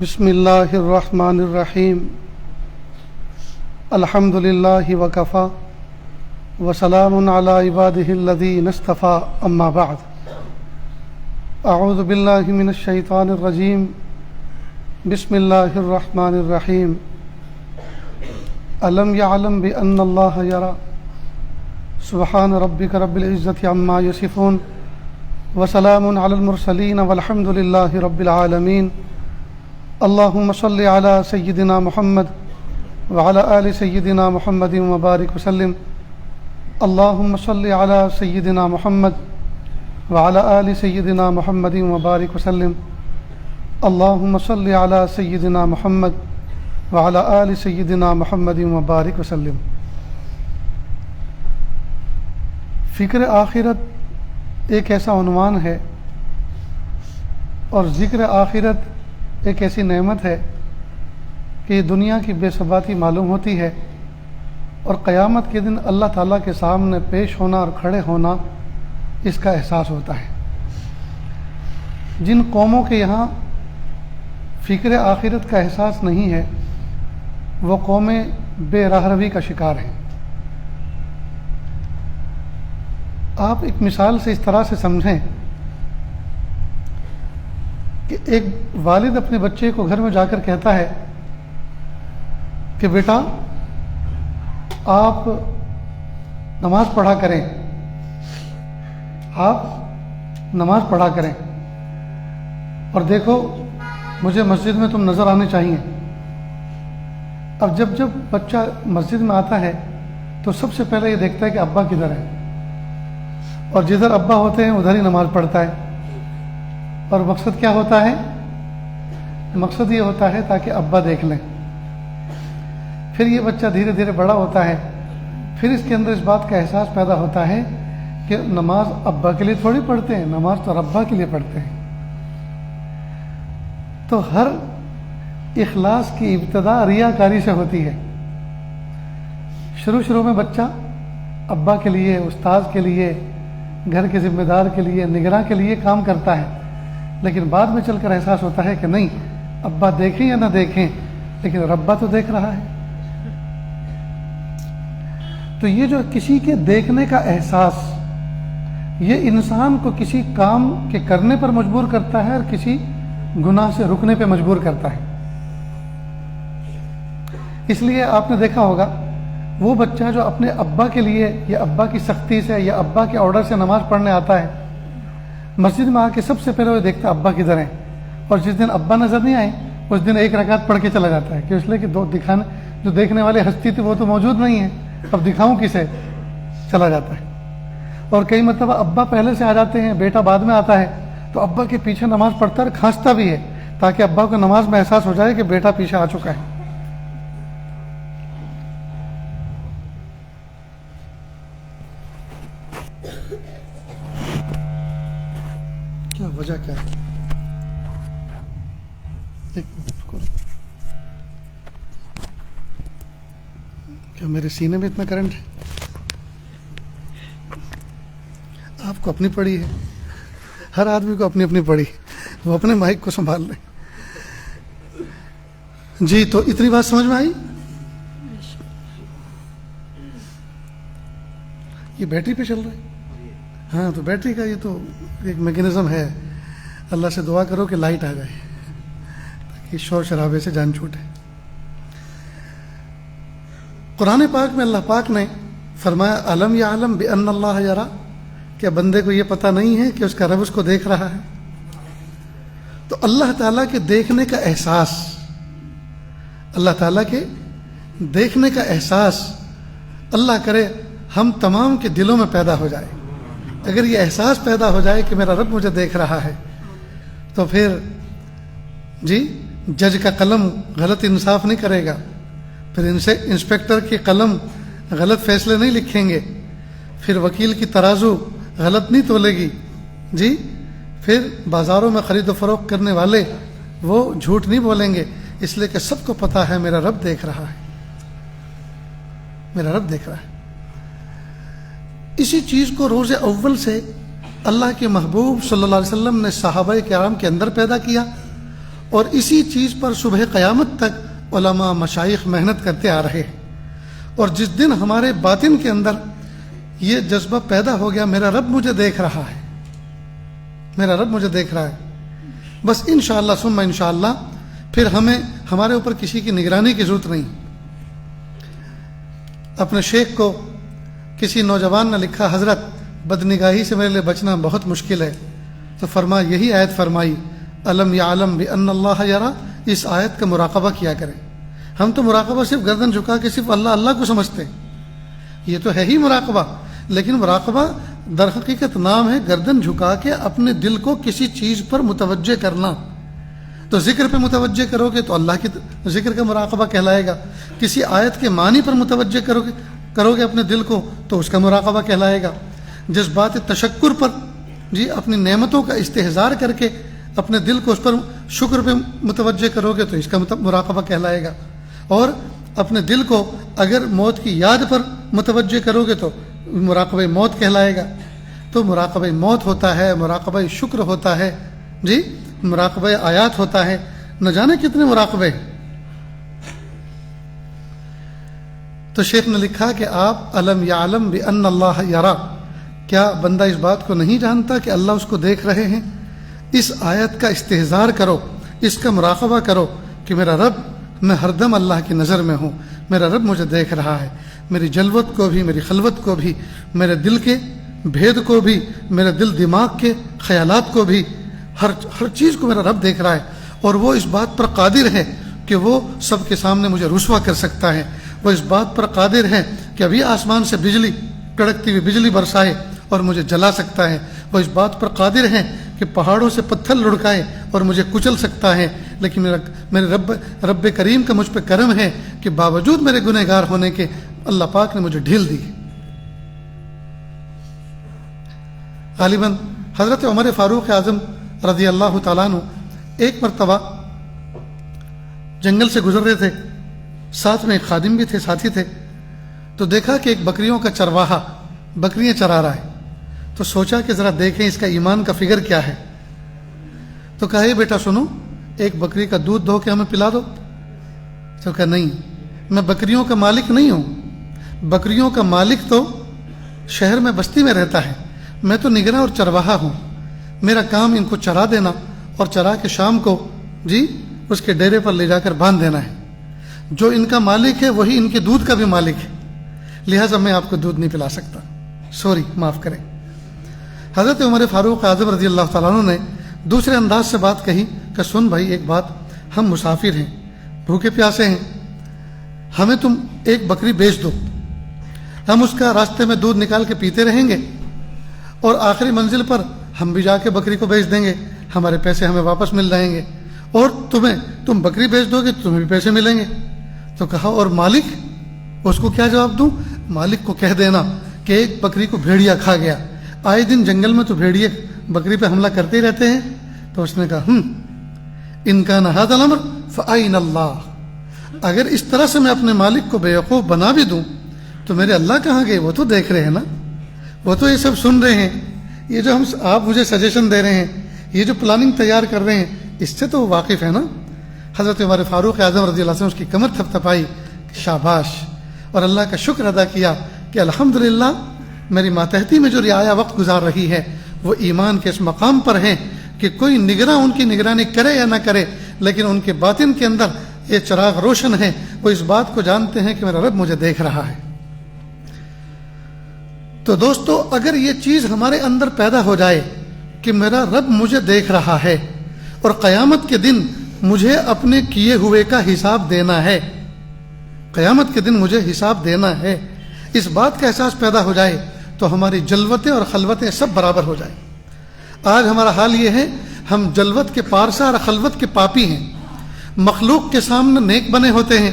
بسم اللہ الرحمن الرحیم الحمد للہ وکفا وسلام علی عبادہ الذین اصطفیٰ اما بعد اعوذ باللہ من الشیطان الرجیم بسم اللہ الرحمن الرحیم الم یعلم بان اللہ یری سبحان ربک رب العزة عما یصفون وسلام علی المرسلین والحمد للہ رب العالمین اللہم صلی علی سیدنا محمد وعلی آل سیدنا محمد وبارک وسلم اللہم صلی علی سیدنا محمد وعلی آل سیدنا محمد وبارک وسلم اللہم صلی علی سیدنا محمد وعلی آل سیدنا محمد وبارک وسلم۔ فکر آخرت ایک ایسا عنوان ہے اور ذکر آخرت ایک ایسی نعمت ہے کہ دنیا کی بے ثباتی معلوم ہوتی ہے اور قیامت کے دن اللہ تعالیٰ کے سامنے پیش ہونا اور کھڑے ہونا اس کا احساس ہوتا ہے۔ جن قوموں کے یہاں فکر آخرت کا احساس نہیں ہے وہ قومیں بے راہروی کا شکار ہیں۔ آپ ایک مثال سے اس طرح سے سمجھیں کہ ایک والد اپنے بچے کو گھر میں جا کر کہتا ہے کہ بیٹا آپ نماز پڑھا کریں، آپ نماز پڑھا کریں اور دیکھو مجھے مسجد میں تم نظر آنے چاہیے۔ اب جب بچہ مسجد میں آتا ہے تو سب سے پہلے یہ دیکھتا ہے کہ ابا کدھر ہے، اور جدھر ابا ہوتے ہیں ادھر ہی نماز پڑھتا ہے۔ اور مقصد کیا ہوتا ہے؟ مقصد یہ ہوتا ہے تاکہ ابا دیکھ لیں۔ پھر یہ بچہ دھیرے دھیرے بڑا ہوتا ہے، پھر اس کے اندر اس بات کا احساس پیدا ہوتا ہے کہ نماز ابا کے لیے تھوڑی پڑھتے ہیں، نماز تو ربا کے لیے پڑھتے ہیں۔ تو ہر اخلاص کی ابتدا ریاکاری سے ہوتی ہے۔ شروع میں بچہ ابا کے لیے، استاذ کے لیے، گھر کے ذمہ دار کے لیے، نگراں کے لیے کام کرتا ہے، لیکن بعد میں چل کر احساس ہوتا ہے کہ نہیں، ابا دیکھیں یا نہ دیکھیں لیکن ربا تو دیکھ رہا ہے۔ تو یہ جو کسی کے دیکھنے کا احساس، یہ انسان کو کسی کام کے کرنے پر مجبور کرتا ہے اور کسی گناہ سے رکنے پہ مجبور کرتا ہے۔ اس لیے آپ نے دیکھا ہوگا وہ بچہ جو اپنے ابا کے لیے یا ابا کی سختی سے یا ابا کے آرڈر سے نماز پڑھنے آتا ہے، مسجد میں آ کے سب سے پہلے وہ دیکھتا ابا کدھر ہیں، اور جس دن ابا نظر نہیں آئے اس دن ایک رکعت پڑھ کے چلا جاتا ہے کہ اس لیے کہ جو دیکھنے والے ہستی تھی وہ تو موجود نہیں ہے، اب دکھاؤں کسے، چلا جاتا ہے۔ اور کئی مرتبہ ابا پہلے سے آ جاتے ہیں، بیٹا بعد میں آتا ہے، تو ابا کے پیچھے نماز پڑھتا ہے اور کھانستا بھی ہے تاکہ ابا کو نماز میں احساس ہو جائے کہ بیٹا پیچھے آ چکا ہے۔ کیا وجہ کیا ہے؟ کیا میرے سینے میں اتنا کرنٹ ہے؟ آپ کو اپنی پڑی ہے، ہر آدمی کو اپنی پڑی، وہ اپنے مائک کو سنبھال لیں۔ جی تو اتنی بات سمجھ میں آئی؟ یہ بیٹری پہ چل رہا ہے؟ ہاں، تو بیٹری کا یہ تو ایک میکینزم ہے۔ اللہ سے دعا کرو کہ لائٹ آ جائے تاکہ شور شرابے سے جان چھوٹے۔ قرآن پاک میں اللہ پاک نے فرمایا الم یعلم بان اللہ یری، کیا بندے کو یہ پتہ نہیں ہے کہ اس کا رب اس کو دیکھ رہا ہے؟ تو اللہ تعالیٰ کے دیکھنے کا احساس، اللہ تعالیٰ کے دیکھنے کا احساس اللہ کرے ہم تمام کے دلوں میں پیدا ہو جائے۔ اگر یہ احساس پیدا ہو جائے کہ میرا رب مجھے دیکھ رہا ہے تو پھر جج کا قلم غلط انصاف نہیں کرے گا، پھر انسپیکٹر کی قلم غلط فیصلے نہیں لکھیں گے، پھر وکیل کی ترازو غلط نہیں تولے گی، پھر بازاروں میں خرید و فروخت کرنے والے وہ جھوٹ نہیں بولیں گے، اس لیے کہ سب کو پتہ ہے میرا رب دیکھ رہا ہے، میرا رب دیکھ رہا ہے۔ اسی چیز کو روز اول سے اللہ کے محبوب صلی اللہ علیہ وسلم نے صحابہ کرام کے اندر پیدا کیا اور اسی چیز پر صبح قیامت تک علماء مشائخ محنت کرتے آ رہے ہیں. اور جس دن ہمارے باطن کے اندر یہ جذبہ پیدا ہو گیا میرا رب مجھے دیکھ رہا ہے، میرا رب مجھے دیکھ رہا ہے، بس انشاءاللہ ثم انشاءاللہ پھر ہمارے اوپر کسی کی نگرانی کی ضرورت نہیں. اپنے شیخ کو کسی نوجوان نے لکھا، حضرت بدنگاہی سے میرے لیے بچنا بہت مشکل ہے، تو یہی آیت فرمائی الم یعلم بان اللہ یرا. اس آیت کا مراقبہ کیا کریں. ہم تو مراقبہ صرف گردن جھکا کے صرف اللہ اللہ کو سمجھتے ہیں، یہ تو ہے ہی مراقبہ، لیکن مراقبہ در حقیقت نام ہے گردن جھکا کے اپنے دل کو کسی چیز پر متوجہ کرنا. تو ذکر پہ متوجہ کرو گے تو اللہ کی ذکر کا مراقبہ کہلائے گا. کسی آیت کے معنی پر متوجہ کرو گے اپنے دل کو تو اس کا مراقبہ کہلائے گا. جذبات تشکر پر اپنی نعمتوں کا استحضار کر کے اپنے دل کو اس پر شکر پہ متوجہ کرو گے تو اس کا مراقبہ کہلائے گا. اور اپنے دل کو اگر موت کی یاد پر متوجہ کرو گے تو مراقبہ موت کہلائے گا. تو مراقبہ موت ہوتا ہے، مراقبہ شکر ہوتا ہے، مراقبہ آیات ہوتا ہے، نہ جانے کتنے مراقبے. تو شیخ نے لکھا کہ آپ الم یعلم بان اللہ یرا، کیا بندہ اس بات کو نہیں جانتا کہ اللہ اس کو دیکھ رہے ہیں؟ اس آیت کا استحضار کرو، اس کا مراقبہ کرو کہ میرا رب، میں ہر دم اللہ کی نظر میں ہوں، میرا رب مجھے دیکھ رہا ہے، میری جلوت کو بھی، میری خلوت کو بھی، میرے دل کے بھید کو بھی، میرے دل دماغ کے خیالات کو بھی، ہر چیز کو میرا رب دیکھ رہا ہے. اور وہ اس بات پر قادر ہے کہ وہ سب کے سامنے مجھے رسوا کر سکتا ہے. وہ اس بات پر قادر ہے کہ ابھی آسمان سے بجلی، کڑکتی ہوئی بجلی برسائے اور مجھے جلا سکتا ہے. وہ اس بات پر قادر ہے کہ پہاڑوں سے پتھر لڑکائے اور مجھے کچل سکتا ہے. لیکن میرے رب کریم کا مجھ پہ کرم ہے کہ باوجود میرے گنہگار ہونے کے اللہ پاک نے مجھے ڈھیل دی. غالباً حضرت عمر فاروق اعظم رضی اللہ تعالیٰ عنہ ایک مرتبہ جنگل سے گزر رہے تھے، ساتھ میں ایک خادم بھی تھے، ساتھی تھے. تو دیکھا کہ ایک بکریوں کا چرواہا بکریاں چرا رہا ہے. تو سوچا کہ ذرا دیکھیں اس کا ایمان کا فگر کیا ہے. تو کہا یہ بیٹا سنو، ایک بکری کا دودھ دھو کے ہمیں پلا دو. تو کہا نہیں، میں بکریوں کا مالک نہیں ہوں. بکریوں کا مالک تو شہر میں بستی میں رہتا ہے، میں تو نگراں اور چرواہا ہوں. میرا کام ان کو چرا دینا اور چرا کے شام کو اس کے ڈیرے پر لے جا کر باندھ دینا ہے. جو ان کا مالک ہے وہی ان کے دودھ کا بھی مالک ہے، لہٰذا میں آپ کو دودھ نہیں پلا سکتا، سوری، معاف کریں. حضرت عمر فاروق اعظم رضی اللہ تعالیٰ عنہ نے دوسرے انداز سے بات کہی کہ سن بھائی، ایک بات، ہم مسافر ہیں، بھوکے پیاسے ہیں، ہمیں تم ایک بکری بیچ دو، ہم اس کا راستے میں دودھ نکال کے پیتے رہیں گے اور آخری منزل پر ہم بھی جا کے بکری کو بیچ دیں گے، ہمارے پیسے ہمیں واپس مل جائیں گے، اور تم بکری بیچ دو گے تو تمہیں بھی پیسے ملیں گے. تو کہا اور مالک، اس کو کیا جواب دوں؟ مالک کو کہہ دینا کہ ایک بکری کو بھیڑیا کھا گیا، آئے دن جنگل میں تو بھیڑیے بکری پہ حملہ کرتے ہی رہتے ہیں. تو اس نے کہا ان کان ھذا الامر فأین اللہ، اگر اس طرح سے میں اپنے مالک کو بیوقوف بنا بھی دوں تو میرے اللہ کہاں گئے؟ وہ تو دیکھ رہے ہیں نا، وہ تو یہ سب سن رہے ہیں. یہ جو آپ مجھے سجیشن دے رہے ہیں، یہ جو پلاننگ تیار کر رہے ہیں، اس سے تو وہ واقف ہے نا. حضرت عمر فاروق اعظم رضی اللہ عنہ اس کی کمر تھپ تھپائی، شاباش، اور اللہ کا شکر ادا کیا کہ الحمدللہ میری ماتحتی میں جو رعایا وقت گزار رہی ہے وہ ایمان کے اس مقام پر ہیں کہ کوئی نگراں ان کی نگرانی کرے یا نہ کرے، لیکن ان کے باطن کے اندر یہ چراغ روشن ہے، وہ اس بات کو جانتے ہیں کہ میرا رب مجھے دیکھ رہا ہے. تو دوستو، اگر یہ چیز ہمارے اندر پیدا ہو جائے کہ میرا رب مجھے دیکھ رہا ہے اور قیامت کے دن مجھے اپنے کیے ہوئے کا حساب دینا ہے، قیامت کے دن مجھے حساب دینا ہے، اس بات کا احساس پیدا ہو جائے تو ہماری جلوتیں اور خلوتیں سب برابر ہو جائیں. آج ہمارا حال یہ ہے، ہم جلوت کے پارسا اور خلوت کے پاپی ہیں، مخلوق کے سامنے نیک بنے ہوتے ہیں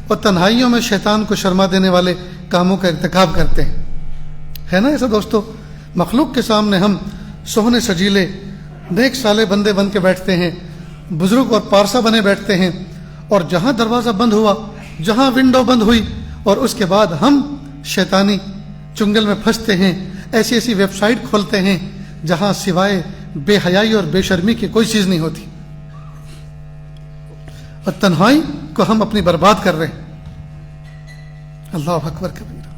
اور تنہائیوں میں شیطان کو شرما دینے والے کاموں کا ارتکاب کرتے ہیں. ہے نا ایسا دوستو؟ مخلوق کے سامنے ہم سوہنے سجیلے نیک سالے بندے بن کے بیٹھتے ہیں، بزرگ اور پارسا بنے بیٹھتے ہیں، اور جہاں دروازہ بند ہوا، جہاں ونڈو بند ہوئی، اور اس کے بعد ہم شیطانی چنگل میں پھنستے ہیں، ایسی ایسی ویب سائٹ کھولتے ہیں جہاں سوائے بے حیائی اور بے شرمی کی کوئی چیز نہیں ہوتی. اور تنہائی کو ہم اپنی برباد کر رہے ہیں. اللہ اکبر کبیرہ.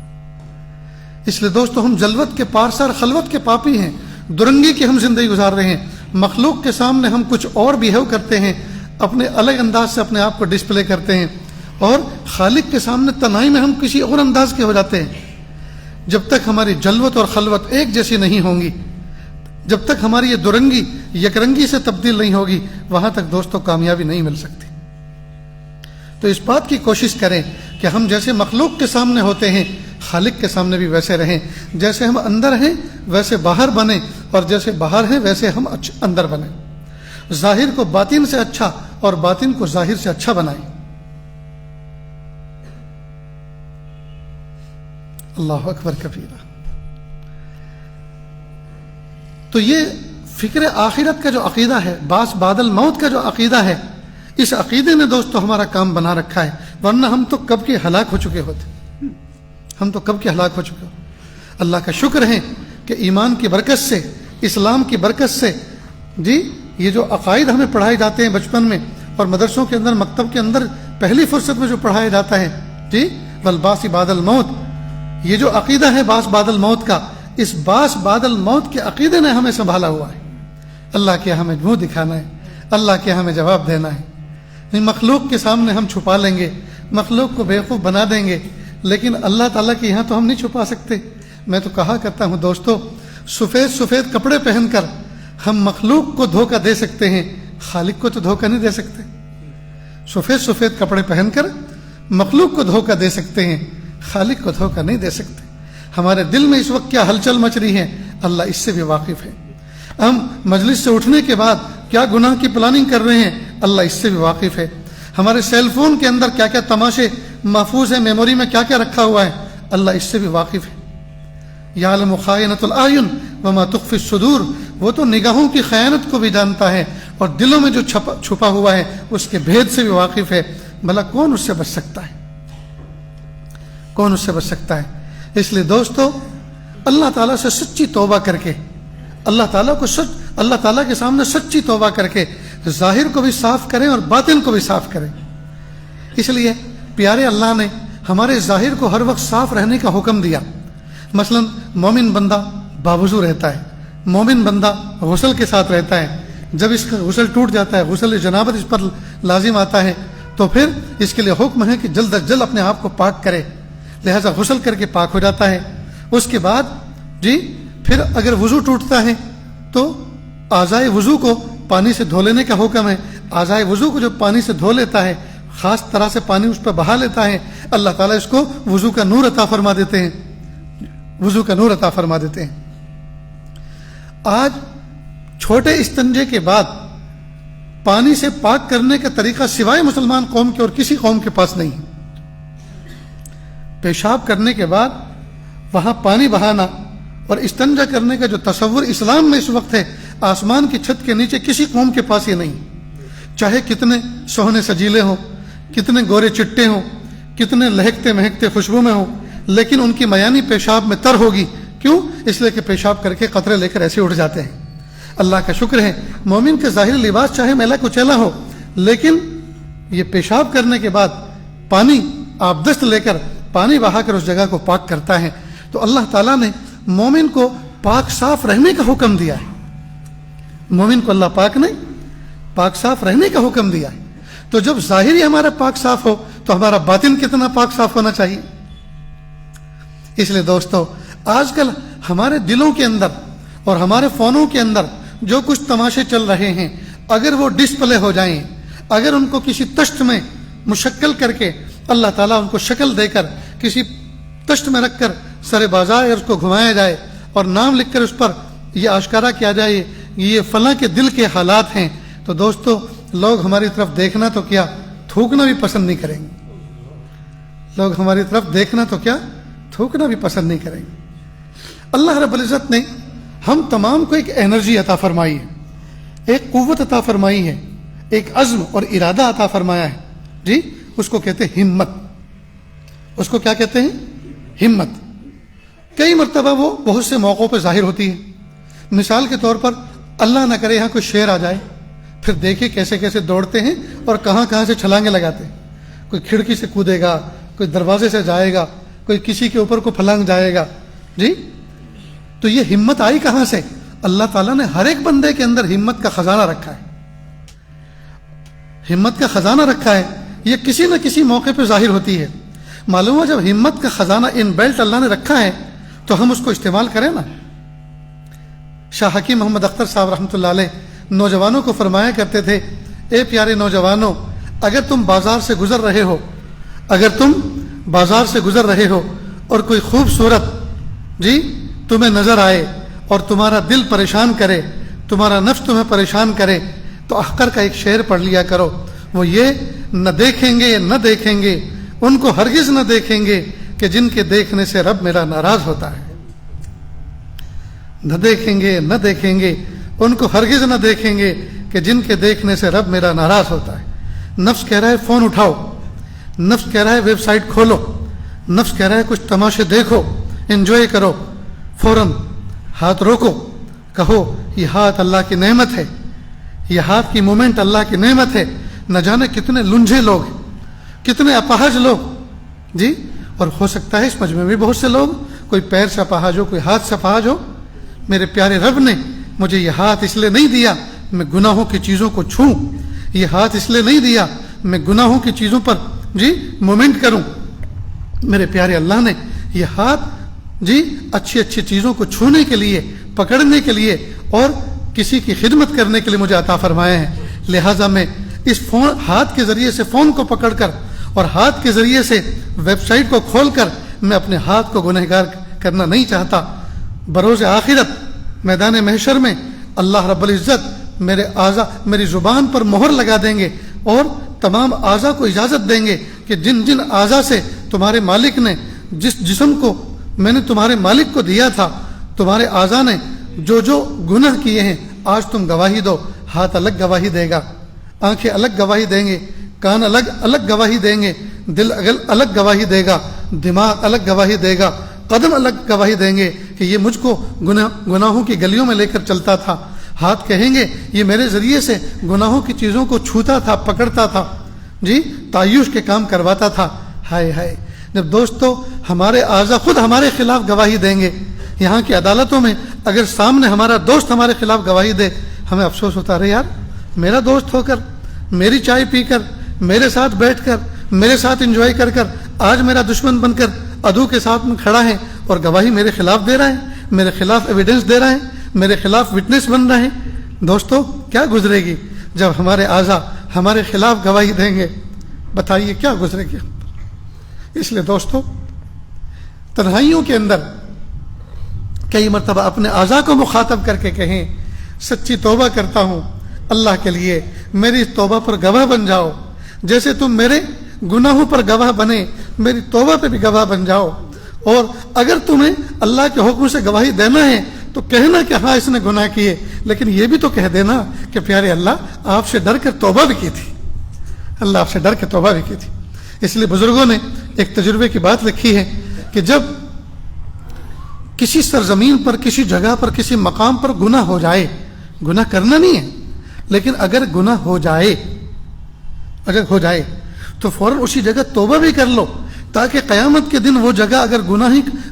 اس لیے دوستو ہم جلوت کے پارسا اور خلوت کے پاپی ہیں. درنگی کی ہم زندگی گزار رہے ہیں. مخلوق کے سامنے ہم کچھ اور بیہیو کرتے ہیں, اپنے الگ انداز سے اپنے آپ کو ڈسپلے کرتے ہیں, اور خالق کے سامنے تنہائی میں ہم کسی اور انداز کے ہو جاتے ہیں. جب تک ہماری جلوت اور خلوت ایک جیسی نہیں ہوں گی, جب تک ہماری یہ درنگی یکرنگی سے تبدیل نہیں ہوگی, وہاں تک دوستو کامیابی نہیں مل سکتی. تو اس بات کی کوشش کریں کہ ہم جیسے مخلوق کے سامنے ہوتے ہیں خالق کے سامنے بھی ویسے رہیں. جیسے ہم اندر ہیں ویسے باہر بنیں, اور جیسے باہر ہیں ویسے ہم اندر بنیں. ظاہر کو باطن سے اچھا اور باطن کو ظاہر سے اچھا بنائیں. اللہ اکبر کبیرہ. تو یہ فکر آخرت کا جو عقیدہ ہے, باس بعد الموت کا جو عقیدہ ہے, اس عقیدے نے دوستو ہمارا کام بنا رکھا ہے. ورنہ ہم تو کب کے ہلاک ہو چکے ہوتے, ہم تو کب کے ہلاک ہو چکے ہو. اللہ کا شکر ہے کہ ایمان کی برکت سے, اسلام کی برکت سے, جی یہ جو عقائد ہمیں پڑھائے جاتے ہیں بچپن میں اور مدرسوں کے اندر, مکتب کے اندر پہلی فرصت میں جو پڑھایا جاتا ہے, جی والباس بعد الموت, یہ جو عقیدہ ہے باس بعد الموت کا, اس باس بعد الموت کے عقیدے نے ہمیں سنبھالا ہوا ہے. اللہ کے ہمیں منہ دکھانا ہے, اللہ کے ہمیں جواب دینا ہے. مخلوق کے سامنے ہم چھپا لیں گے, مخلوق کو بیوقوف بنا دیں گے, لیکن اللہ تعالیٰ کے یہاں تو ہم نہیں چھپا سکتے. میں تو کہا کرتا ہوں دوستو, سفید سفید کپڑے پہن کر ہم مخلوق کو دھوکہ دے سکتے ہیں, خالق کو تو دھوکہ نہیں دے سکتے. سفید سفید کپڑے پہن کر مخلوق کو دھوکہ دے سکتے ہیں, خالق کو دھوکہ نہیں دے سکتے. ہمارے دل میں اس وقت کیا ہلچل مچ رہی ہے, اللہ اس سے بھی واقف ہے. ہم مجلس سے اٹھنے کے بعد کیا گناہ کی پلاننگ کر رہے ہیں, اللہ اس سے بھی واقف ہے. ہمارے سیل فون کے اندر کیا کیا تماشے محفوظ ہیں, میموری میں کیا کیا رکھا ہوا ہے, اللہ اس سے بھی واقف ہے. یعلم خائنۃ الاعین وما تخفی الصدور, وہ تو نگاہوں کی خیانت کو بھی جانتا ہے اور دلوں میں جو چھپا ہوا ہے اس کے بھید سے بھی واقف ہے. بھلا کون اس سے بچ سکتا ہے, کون اس سے بچ سکتا ہے. اس لیے دوستو اللہ تعالیٰ سے سچی توبہ کر کے, اللہ تعالیٰ کے سامنے سچی توبہ کر کے ظاہر کو بھی صاف کریں اور باطن کو بھی صاف کریں. اس لیے پیارے اللہ نے ہمارے ظاہر کو ہر وقت صاف رہنے کا حکم دیا. مثلا مومن بندہ باوضو رہتا ہے, مومن بندہ غسل کے ساتھ رہتا ہے. جب اس کا غسل ٹوٹ جاتا ہے, غسل جنابت اس پر لازم آتا ہے, تو پھر اس کے لیے حکم ہے کہ جلد از جلد اپنے آپ کو پاک کرے. لہذا غسل کر کے پاک ہو جاتا ہے. اس کے بعد جی پھر اگر وضو ٹوٹتا ہے تو اعضائے وضو کو پانی سے دھو لینے کا حکم ہے. اعضائے وضو کو جو پانی سے دھو لیتا ہے, خاص طرح سے پانی اس پہ بہا لیتا ہے, اللہ تعالیٰ اس کو وضو کا نور عطا فرما دیتے ہیں, وضو کا نور عطا فرما دیتے ہیں. آج چھوٹے استنجے کے بعد پانی سے پاک کرنے کا طریقہ سوائے مسلمان قوم کے اور کسی قوم کے پاس نہیں ہے. پیشاب کرنے کے بعد وہاں پانی بہانا اور استنجا کرنے کا جو تصور اسلام میں اس وقت ہے, آسمان کی چھت کے نیچے کسی قوم کے پاس یہ نہیں. چاہے کتنے سوہنے سجیلے ہوں, کتنے گورے چٹے ہوں, کتنے لہکتے مہکتے خوشبو میں ہوں, لیکن ان کی میانی پیشاب میں تر ہوگی. کیوں؟ اس لیے کہ پیشاب کر کے قطرے لے کر ایسے اٹھ جاتے ہیں. اللہ کا شکر ہے مومن کے ظاہری لباس چاہے میلا کچیلا ہو, لیکن یہ پیشاب کرنے کے بعد پانی آبدست لے کر پانی بہا کر اس جگہ کو پاک کرتا ہے. تو اللہ تعالیٰ نے مومن کو پاک صاف رہنے کا حکم دیا ہے. مومن کو اللہ پاک نے پاک صاف رہنے کا حکم دیا ہے. تو جب ظاہری ہمارا پاک صاف ہو تو ہمارا باطن کتنا پاک صاف ہونا چاہیے. اس لیے دوستو آج کل ہمارے دلوں کے اندر اور ہمارے فونوں کے اندر جو کچھ تماشے چل رہے ہیں, اگر وہ ڈسپلے ہو جائیں, اگر ان کو کسی تشت میں مشکل کر کے اللہ تعالیٰ ان کو شکل دے کر کسی تشت میں رکھ کر سر بازار اس کو گھمایا جائے اور نام لکھ کر اس پر یہ آشکارا کیا جائے یہ فلاں کے دل کے حالات ہیں, تو دوستو لوگ ہماری طرف دیکھنا تو کیا تھوکنا بھی پسند نہیں کریں گے. لوگ ہماری طرف دیکھنا تو کیا تھوکنا بھی پسند نہیں کریں گے. اللہ رب العزت نے ہم تمام کو ایک انرجی عطا فرمائی ہے, ایک قوت عطا فرمائی ہے, ایک عزم اور ارادہ عطا فرمایا ہے. جی اس کو کہتے ہیں ہمت. اس کو کیا کہتے ہیں؟ ہمت. کئی مرتبہ وہ بہت سے موقعوں پہ ظاہر ہوتی ہے. مثال کے طور پر اللہ نہ کرے یہاں کوئی شیر آ جائے, پھر دیکھیے کیسے کیسے دوڑتے ہیں اور کہاں کہاں سے چھلانگیں لگاتے ہیں. کوئی کھڑکی سے کودے گا, کوئی دروازے سے جائے گا, کوئی کسی کے اوپر کو پھلانگ جائے گا. جی تو یہ ہمت آئی کہاں سے؟ اللہ تعالیٰ نے ہر ایک بندے کے اندر ہمت کا خزانہ رکھا ہے. ہمت کا خزانہ رکھا ہے, یہ کسی نہ کسی موقع پہ ظاہر ہوتی ہے. معلوم ہے جب ہمت کا خزانہ ان بیلٹ اللہ نے رکھا ہے تو ہم اس کو استعمال کریں نا. شاہ حکیم محمد اختر صاحب رحمۃ اللہ علیہ نوجوانوں کو فرمایا کرتے تھے, اے پیارے نوجوانوں, اگر تم بازار سے گزر رہے ہو, اگر تم بازار سے گزر رہے ہو اور کوئی خوبصورت جی تمہیں نظر آئے اور تمہارا دل پریشان کرے, تمہارا نفس تمہیں پریشان کرے, تو احقر کا ایک شعر پڑھ لیا کرو. وہ یہ, نہ دیکھیں گے نہ دیکھیں گے ان کو ہرگز نہ دیکھیں گے کہ جن کے دیکھنے سے رب میرا ناراض ہوتا ہے. نہ دیکھیں گے نہ دیکھیں گے ان کو ہرگز نہ دیکھیں گے کہ جن کے دیکھنے سے رب میرا ناراض ہوتا ہے. نفس کہہ رہا ہے فون اٹھاؤ, نفس کہہ رہا ہے ویب سائٹ کھولو, نفس کہہ رہا ہے کچھ تماشے دیکھو, انجوائے کرو. فوراً ہاتھ روکو, کہو یہ ہاتھ اللہ کی نعمت ہے, یہ ہاتھ کی مومنٹ اللہ کی نعمت ہے. نہ جانے کتنے لنجھے لوگ ہیں, کتنے اپاہج لوگ جی, اور ہو سکتا ہے اس مجمع میں بھی بہت سے لوگ, کوئی پیر سے اپاہج ہو, کوئی ہاتھ سے اپاہج ہو. میرے پیارے رب نے مجھے یہ ہاتھ اس لیے نہیں دیا میں گناہوں کی چیزوں کو چھوں, یہ ہاتھ اس لیے نہیں دیا میں گناہوں کی چیزوں پر جی مومنٹ کروں. میرے پیارے اللہ نے یہ ہاتھ جی اچھی اچھی چیزوں کو چھونے کے لیے, پکڑنے کے لیے اور کسی کی خدمت کرنے کے لیے مجھے عطا فرمایا ہے. لہٰذا میں اس فون, ہاتھ کے ذریعے سے فون کو پکڑ کر اور ہاتھ کے ذریعے سے ویب سائٹ کو کھول کر میں اپنے ہاتھ کو گنہگار کرنا نہیں چاہتا. بروز آخرت میدان محشر میں اللہ رب العزت میرے اعضا, میری زبان پر مہر لگا دیں گے اور تمام اعضا کو اجازت دیں گے کہ جن جن اعضا سے تمہارے مالک نے, جس جسم کو میں نے تمہارے مالک کو دیا تھا, تمہارے اعضا نے جو جو گناہ کیے ہیں آج تم گواہی دو. ہاتھ الگ گواہی دے گا, آنکھیں الگ گواہی دیں گے, کان الگ الگ گواہی دیں گے, دل الگ گواہی دے گا, دماغ الگ گواہی دے گا, قدم الگ گواہی دیں گے کہ یہ مجھ کو گناہوں کی گلیوں میں لے کر چلتا تھا. ہاتھ کہیں گے یہ میرے ذریعے سے گناہوں کی چیزوں کو چھوتا تھا, پکڑتا تھا جی, تعیش کے کام کرواتا تھا. ہائے ہائے, جب دوستو ہمارے اعضا خود ہمارے خلاف گواہی دیں گے یہاں کی عدالتوں میں, اگر سامنے ہمارا دوست ہمارے خلاف گواہی دے, ہمیں افسوس ہوتا رہے یار, میرا دوست ہو کر, میری چائے پی کر, میرے ساتھ بیٹھ کر, میرے ساتھ انجوائے کر کر آج میرا دشمن بن کر عدو کے ساتھ میں کھڑا ہے اور گواہی میرے خلاف دے رہا ہے, میرے خلاف ایویڈنس دے رہا ہے, میرے خلاف وٹنس بن رہا ہے. دوستو کیا گزرے گی جب ہمارے اعضا ہمارے خلاف گواہی دیں گے؟ بتائیے کیا گزرے گی. اس لیے دوستو تنہائیوں کے اندر کئی مرتبہ اپنے اعضا کو مخاطب کر کے کہیں سچی توبہ کرتا ہوں, اللہ کے لیے میری اس توبہ پر گواہ بن جاؤ, جیسے تم میرے گناہوں پر گواہ بنے میری توبہ پہ بھی گواہ بن جاؤ. اور اگر تمہیں اللہ کے حکم سے گواہی دینا ہے تو کہنا کہ ہاں اس نے گناہ کیے, لیکن یہ بھی تو کہہ دینا کہ پیارے اللہ آپ سے ڈر کر توبہ بھی کی تھی, اللہ آپ سے ڈر کے توبہ بھی کی تھی. اس لیے بزرگوں نے ایک تجربے کی بات لکھی ہے کہ جب کسی سرزمین پر, کسی جگہ پر, کسی مقام پر گناہ ہو جائے, گناہ کرنا نہیں ہے لیکن اگر گناہ ہو جائے, اگر ہو جائے تو فوراً اسی جگہ توبہ بھی کر لو, تاکہ قیامت کے دن وہ جگہ اگر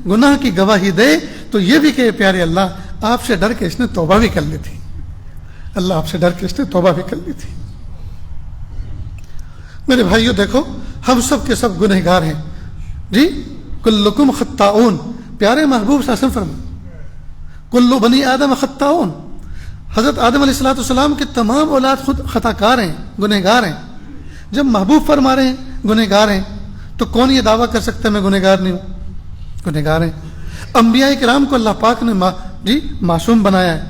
گناہ کی گواہی دے تو یہ بھی کہ پیارے اللہ آپ سے ڈر کے اس نے توبہ بھی کر لی تھی, اللہ آپ سے ڈر کے اس نے توبہ بھی کر لی تھی. میرے بھائیوں دیکھو ہم سب کے سب گنہگار ہیں جی, کلکم خطاؤن, پیارے محبوب صلی اللہ علیہ وسلم فرمائے کلو بنی آدم خطاؤن. حضرت آدم علیہ السلام کے تمام اولاد خود خطا کار ہیں, گنہگار ہیں. جب محبوب فرما رہے ہیں گنہگار ہیں تو کون یہ دعویٰ کر سکتا ہے میں گنہگار نہیں ہوں؟ گنہگار ہیں. انبیاء کرام کو اللہ پاک نے جی معصوم بنایا ہے,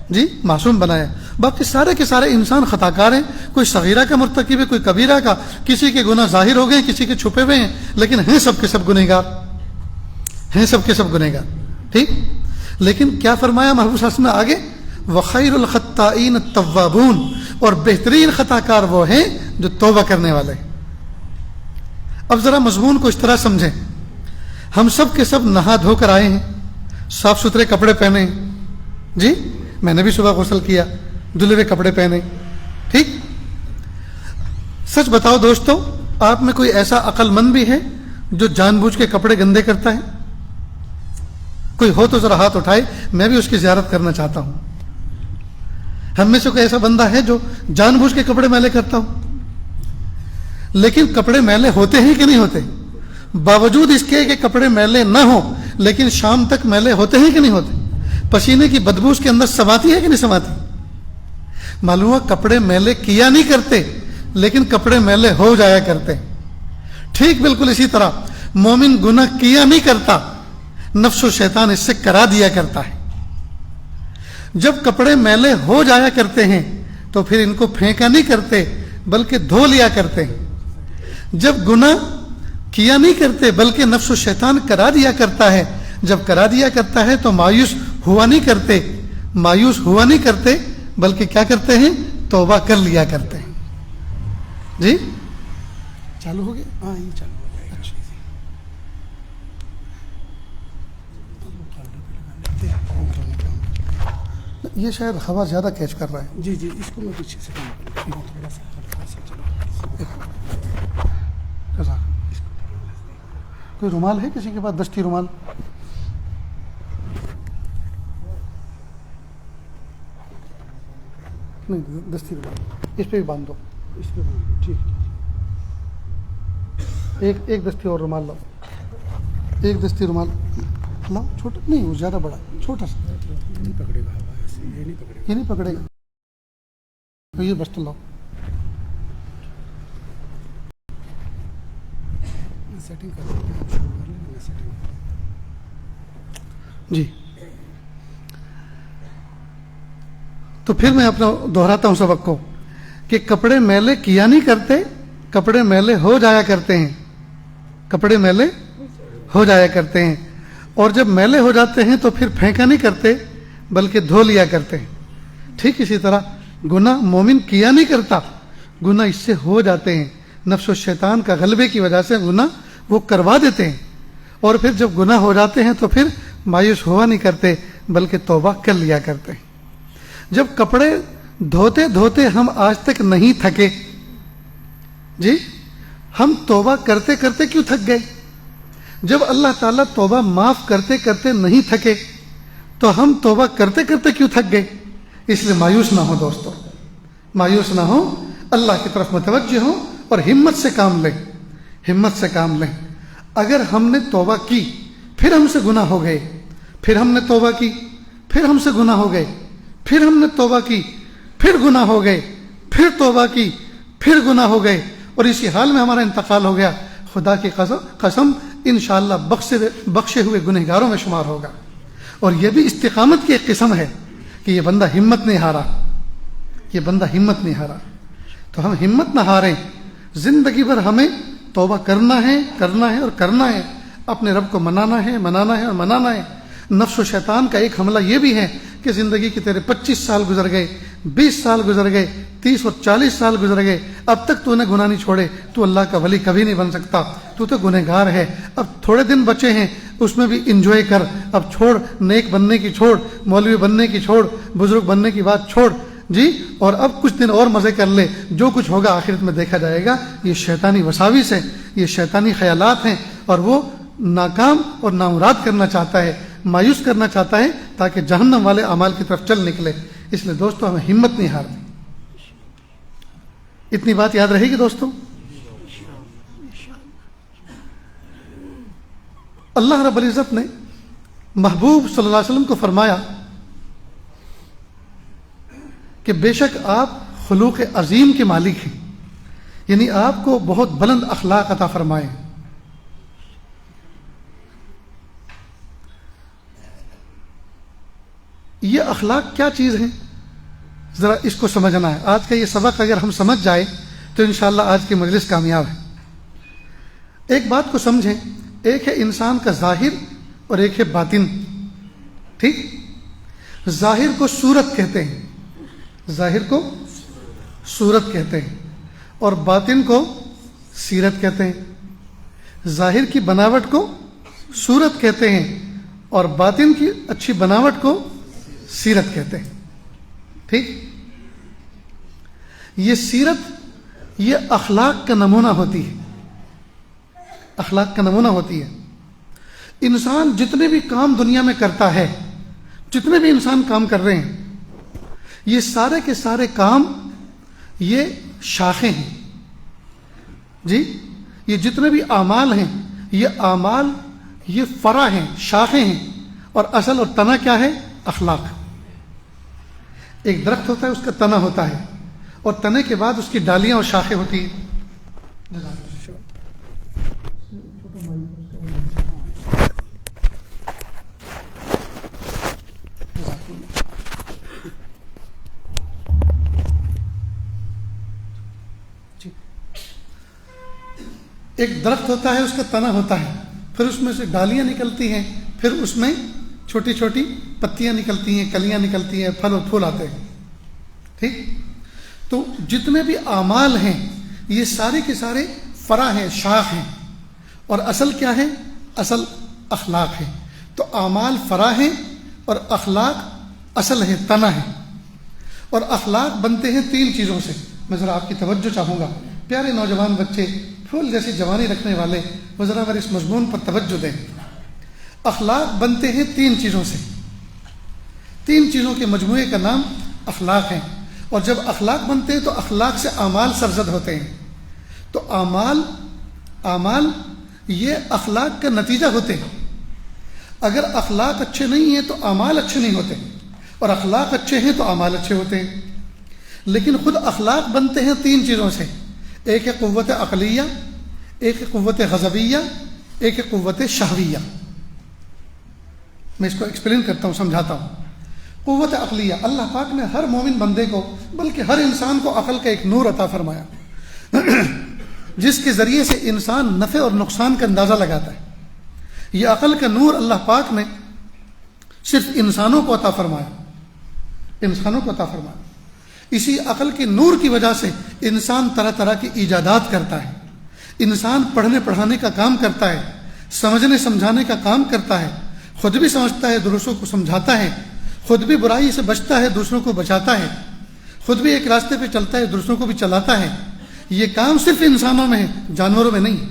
جی معصوم بنایا ہے. باقی سارے کے سارے انسان خطا کار ہیں, کوئی صغیرہ کا مرتکب ہے, کوئی کبیرہ کا, کسی کے گناہ ظاہر ہو گئے, کسی کے چھپے ہوئے ہیں, لیکن ہیں سب کے سب گنہگار, ہیں سب کے سب گنہگار. ٹھیک, لیکن کیا فرمایا محبوب صلی اللہ علیہ وسلم نے آگے, وخیر الخطائین التوابون, اور بہترین خطا کار وہ ہیں جو توبہ کرنے والے ہیں. اب ذرا مضمون کو اس طرح سمجھیں, ہم سب کے سب نہا دھو کر آئے ہیں, صاف ستھرے کپڑے پہنے, جی میں نے بھی صبح غسل کیا, دھلے ہوئے کپڑے پہنے, ٹھیک. سچ بتاؤ دوستو, آپ میں کوئی ایسا عقل مند بھی ہے جو جان بوجھ کے کپڑے گندے کرتا ہے؟ کوئی ہو تو ذرا ہاتھ اٹھائے, میں بھی اس کی زیارت کرنا چاہتا ہوں. ہم میں سے کوئی ایسا بندہ ہے جو جان بوجھ کے کپڑے میلے کرتا ہو؟ لیکن کپڑے میلے ہوتے ہیں کہ نہیں ہوتے؟ باوجود اس کے کہ کپڑے میلے نہ ہوں لیکن شام تک میلے ہوتے ہیں کہ نہیں ہوتے؟ پسینے کی بدبو اس کے اندر سماتی ہے کہ نہیں سماتی؟ معلوم ہوا کپڑے میلے کیا نہیں کرتے لیکن کپڑے میلے ہو جایا کرتے. ٹھیک بالکل اسی طرح مومن گناہ کیا نہیں کرتا, نفس و شیطان اس سے کرا دیا کرتا ہے. جب کپڑے میلے ہو جایا کرتے ہیں تو پھر ان کو پھینکا نہیں کرتے بلکہ دھو لیا کرتے ہیں. جب گناہ کیا نہیں کرتے بلکہ نفس و شیطان کرا دیا کرتا ہے, جب کرا دیا کرتا ہے تو مایوس ہوا نہیں کرتے بلکہ کیا کرتے ہیں؟ توبہ کر لیا کرتے ہیں. جی چالو ہو گیا؟ ہاں یہ چالو ہو جائے گا. یہ شاید ہوا زیادہ کیچ کر رہا ہے. جی جی اس کو میں پیچھے سے کام کروں گا تھوڑا سا ہلکا سا. چلو کوئی رومال ہے کسی کے پاس؟ دستی رومال؟ نہیں دستی رومال اس پہ بھی باندھ دو. اس پہ ٹھیک. ایک دستی اور رومال لاؤ. ایک دستی رومال لاؤ. چھوٹا نہیں, وہ زیادہ بڑا, چھوٹا سا. نہیں پکڑے گا ہوا ایسے, یہ نہیں پکڑے گا. تو یہ برتن لاؤ. سیٹنگ کر لیتے ہیں, شروع کر لیں گے سیٹنگ. جی تو پھر میں اپنا دہراتا ہوں سبق کو کہ کپڑے میلے کیا نہیں کرتے, کپڑے میلے ہو جایا کرتے ہیں. کپڑے میلے ہو جایا کرتے ہیں اور جب میلے ہو جاتے ہیں تو پھر پھینکا نہیں کرتے بلکہ دھو لیا کرتے ہیں. ٹھیک اسی طرح گناہ مومن کیا نہیں کرتا, گناہ اس سے ہو جاتے ہیں. نفس و شیطان کا غلبے کی وجہ سے گناہ وہ کروا دیتے ہیں اور پھر جب گناہ ہو جاتے ہیں تو پھر مایوس ہوا نہیں کرتے بلکہ توبہ کر لیا کرتے ہیں. جب کپڑے دھوتے دھوتے ہم آج تک نہیں تھکے, جی ہم توبہ کرتے کرتے کیوں تھک گئے؟ جب اللہ تعالیٰ توبہ معاف کرتے کرتے نہیں تھکے تو ہم توبہ کرتے کرتے کیوں تھک گئے؟ اس لیے مایوس نہ ہو دوستو, مایوس نہ ہو, اللہ کی طرف متوجہ ہو اور ہمت سے کام لیں, ہمت سے کام لیں. اگر ہم نے توبہ کی پھر ہم سے گناہ ہو گئے, پھر ہم نے توبہ کی پھر ہم سے گناہ ہو گئے, پھر ہم نے توبہ کی پھر گناہ ہو گئے, پھر توبہ کی پھر گناہ ہو گئے اور اسی حال میں ہمارا انتقال ہو گیا, خدا کی قسم انشاءاللہ بخشے ہوئے گنہگاروں میں شمار ہوگا. اور یہ بھی استقامت کی ایک قسم ہے کہ یہ بندہ ہمت نہیں ہارا, یہ بندہ ہمت نہیں ہارا. تو ہم ہمت نہ ہاریں, زندگی بھر ہمیں توبہ کرنا ہے اور کرنا ہے, اپنے رب کو منانا ہے اور منانا ہے. نفس و شیطان کا ایک حملہ یہ بھی ہے کہ زندگی کے تیرے 25 سال گزر گئے, 20 سال گزر گئے, 30 اور 40 سال گزر گئے, اب تک تو نے گناہ نہیں چھوڑے, تو اللہ کا ولی کبھی نہیں بن سکتا, تو گنہگار ہے. اب تھوڑے دن بچے ہیں اس میں بھی انجوائے کر, اب چھوڑ, نیک بننے کی چھوڑ, مولوی بننے کی چھوڑ, بزرگ بننے کی بات چھوڑ جی, اور اب کچھ دن اور مزے کر لے, جو کچھ ہوگا آخرت میں دیکھا جائے گا. یہ شیطانی وساوس ہے, یہ شیطانی خیالات ہیں اور وہ ناکام اور نامراد کرنا چاہتا ہے, مایوس کرنا چاہتا ہے تاکہ جہنم والے اعمال کی طرف چل نکلے. اس لیے دوستو ہمیں ہمت نہیں ہارنی. اتنی بات یاد رہے گی دوستو. اللہ رب العزت نے محبوب صلی اللہ علیہ وسلم کو فرمایا کہ بے شک آپ خلوق عظیم کے مالک ہیں, یعنی آپ کو بہت بلند اخلاق عطا فرمائے. یہ اخلاق کیا چیز ہے ذرا اس کو سمجھنا ہے. آج کا یہ سبق اگر ہم سمجھ جائیں تو انشاءاللہ آج کی مجلس کامیاب ہے. ایک بات کو سمجھیں, ایک ہے انسان کا ظاہر اور ایک ہے باطن. ٹھیک, ظاہر کو صورت کہتے ہیں, ظاہر کو صورت کہتے ہیں اور باطن کو سیرت کہتے ہیں. ظاہر کی بناوٹ کو صورت کہتے ہیں اور باطن کی اچھی بناوٹ کو سیرت کہتے ہیں. ٹھیک, یہ سیرت یہ اخلاق کا نمونہ ہوتی ہے، اخلاق کا نمونہ ہوتی ہے۔ انسان جتنے بھی کام دنیا میں کرتا ہے، جتنے بھی انسان کام کر رہے ہیں، یہ سارے کے سارے کام یہ شاخیں ہیں جی، یہ جتنے بھی اعمال ہیں یہ اعمال یہ فرع ہیں، شاخیں ہیں، اور اصل اور تنا کیا ہے؟ اخلاق۔ ایک درخت ہوتا ہے، اس کا تنا ہوتا ہے، اور تنے کے بعد اس کی ڈالیاں اور شاخیں ہوتی ہیں۔ ایک درخت ہوتا ہے، اس کا تنا ہوتا ہے، پھر اس میں سے ڈالیاں نکلتی ہیں، پھر اس میں چھوٹی چھوٹی پتیاں نکلتی ہیں، کلیاں نکلتی ہیں، پھل اور پھول آتے ہیں، ٹھیک؟ تو جتنے بھی اعمال ہیں یہ سارے کے سارے فرع ہیں، شاخ ہیں، اور اصل کیا ہے؟ اصل اخلاق ہے۔ تو اعمال فرع ہیں اور اخلاق اصل ہے، تنا ہے۔ اور اخلاق بنتے ہیں تین چیزوں سے۔ میں ذرا آپ کی توجہ چاہوں گا، پیارے نوجوان بچے، پھول جیسی جوانی رکھنے والے، وہ ذرا اگر اس مضمون پر توجہ دیں۔ اخلاق بنتے ہیں تین چیزوں سے، تین چیزوں کے مجموعے کا نام اخلاق ہے۔ اور جب اخلاق بنتے ہیں تو اخلاق سے اعمال سرزد ہوتے ہیں۔ تو اعمال یہ اخلاق کا نتیجہ ہوتے ہیں۔ اگر اخلاق اچھے نہیں ہیں تو اعمال اچھے نہیں ہوتے، اور اخلاق اچھے ہیں تو اعمال اچھے ہوتے ہیں۔ لیکن خود اخلاق بنتے ہیں تین چیزوں سے، ایک ہے قوت عقلیہ، ایک ہے قوت غضبیہ، ایک ہے قوت شہویہ۔ میں اس کو ایکسپلین کرتا ہوں، سمجھاتا ہوں۔ قوت عقلیہ، اللہ پاک نے ہر مومن بندے کو، بلکہ ہر انسان کو عقل کا ایک نور عطا فرمایا جس کے ذریعے سے انسان نفع اور نقصان کا اندازہ لگاتا ہے۔ یہ عقل کا نور اللہ پاک نے صرف انسانوں کو عطا فرمایا، انسانوں کو عطا فرمایا۔ اسی عقل کے نور کی وجہ سے انسان طرح طرح کی ایجادات کرتا ہے، انسان پڑھنے پڑھانے کا کام کرتا ہے، سمجھنے سمجھانے کا کام کرتا ہے، خود بھی سمجھتا ہے، دوسروں کو سمجھاتا ہے، خود بھی برائی سے بچتا ہے، دوسروں کو بچاتا ہے، خود بھی ایک راستے پہ چلتا ہے، دوسروں کو بھی چلاتا ہے۔ یہ کام صرف انسانوں میں ہے، جانوروں میں نہیں ہے،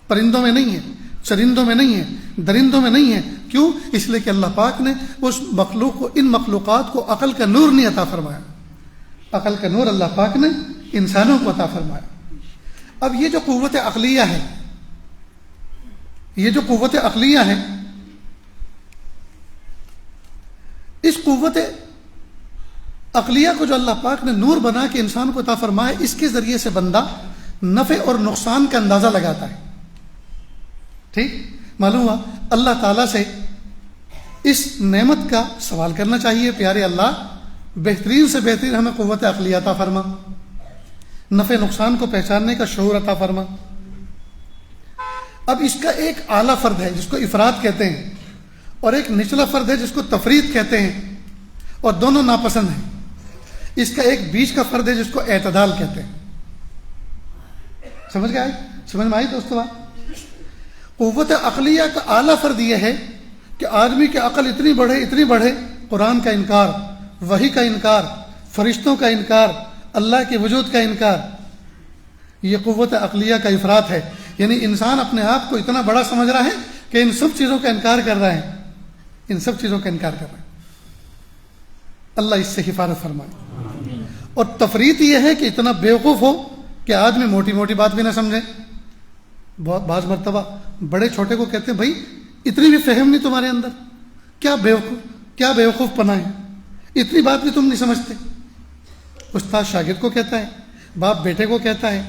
پرندوں میں نہیں ہے، چرندوں میں نہیں ہے، درندوں میں نہیں ہے۔ کیوں؟ اس لیے کہ اللہ پاک نے اس مخلوق کو، ان مخلوقات کو عقل کا نور نہیں عطا فرمایا۔ عقل کا نور اللہ پاک نے انسانوں کو عطا فرمایا۔ اب یہ جو قوت عقلیہ ہے، یہ جو قوت عقلیہ ہے، اس قوت عقلیہ کو جو اللہ پاک نے نور بنا کے انسان کو عطا فرمایا، اس کے ذریعے سے بندہ نفع اور نقصان کا اندازہ لگاتا ہے۔ ٹھیک؟ معلوم ہوا اللہ تعالیٰ سے اس نعمت کا سوال کرنا چاہیے، پیارے اللہ بہترین سے بہترین ہمیں قوت عقلیہ عطا فرما، نفع نقصان کو پہچاننے کا شعور عطا فرما۔ اب اس کا ایک اعلیٰ فرد ہے جس کو افراد کہتے ہیں، اور ایک نچلا فرد ہے جس کو تفرید کہتے ہیں، اور دونوں ناپسند ہیں۔ اس کا ایک بیچ کا فرد ہے جس کو اعتدال کہتے ہیں۔ سمجھ گئے؟ سمجھ میں آئی دوستو بات؟ قوت عقلیہ کا اعلیٰ فرد یہ ہے کہ آدمی کی عقل اتنی بڑھے، قرآن کا انکار، وحی کا انکار، فرشتوں کا انکار، اللہ کے وجود کا انکار، یہ قوت عقلیہ کا افراط ہے۔ یعنی انسان اپنے آپ کو اتنا بڑا سمجھ رہا ہے کہ ان سب چیزوں کا انکار کر رہا ہے، ان سب چیزوں کا انکار کر رہا ہے۔ اللہ اس سے حفاظت فرمائے۔ اور تفریط یہ ہے کہ اتنا بیوقوف ہو کہ آدمی موٹی موٹی بات بھی نہ سمجھے۔ بعض مرتبہ بڑے چھوٹے کو کہتے ہیں بھائی اتنی بھی فہم نہیں تمہارے اندر، کیا بیوقوف پنا ہے، اتنی بات بھی تم نہیں سمجھتے۔ استاد شاگرد کو کہتا ہے، باپ بیٹے کو کہتا ہے،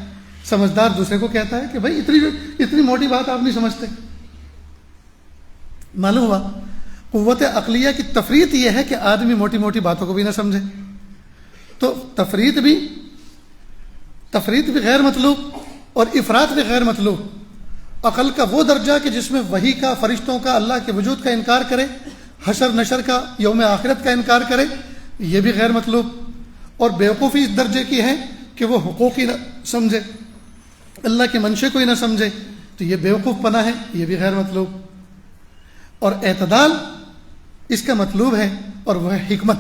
سمجھدار دوسرے کو کہتا ہے کہ بھائی اتنی موٹی بات آپ نہیں سمجھتے۔ معلوم ہوا قوت عقلیہ کی تفریط یہ ہے کہ آدمی موٹی موٹی باتوں کو بھی نہ سمجھے۔ تو تفریط بھی غیر مطلوب اور افراط بھی غیر مطلوب۔ عقل کا وہ درجہ کہ جس میں وحی کا، فرشتوں کا، اللہ کے وجود کا انکار کرے، حشر نشر کا، یوم آخرت کا انکار کرے، یہ بھی غیر مطلوب۔ اور بیوقوفی اس درجے کی ہے کہ وہ حقوق ہی نہ سمجھے، اللہ کے منشے کو ہی نہ سمجھے، تو یہ بیوقوف پنا ہے، یہ بھی غیر مطلوب۔ اور اعتدال اس کا مطلوب ہے، اور وہ ہے حکمت۔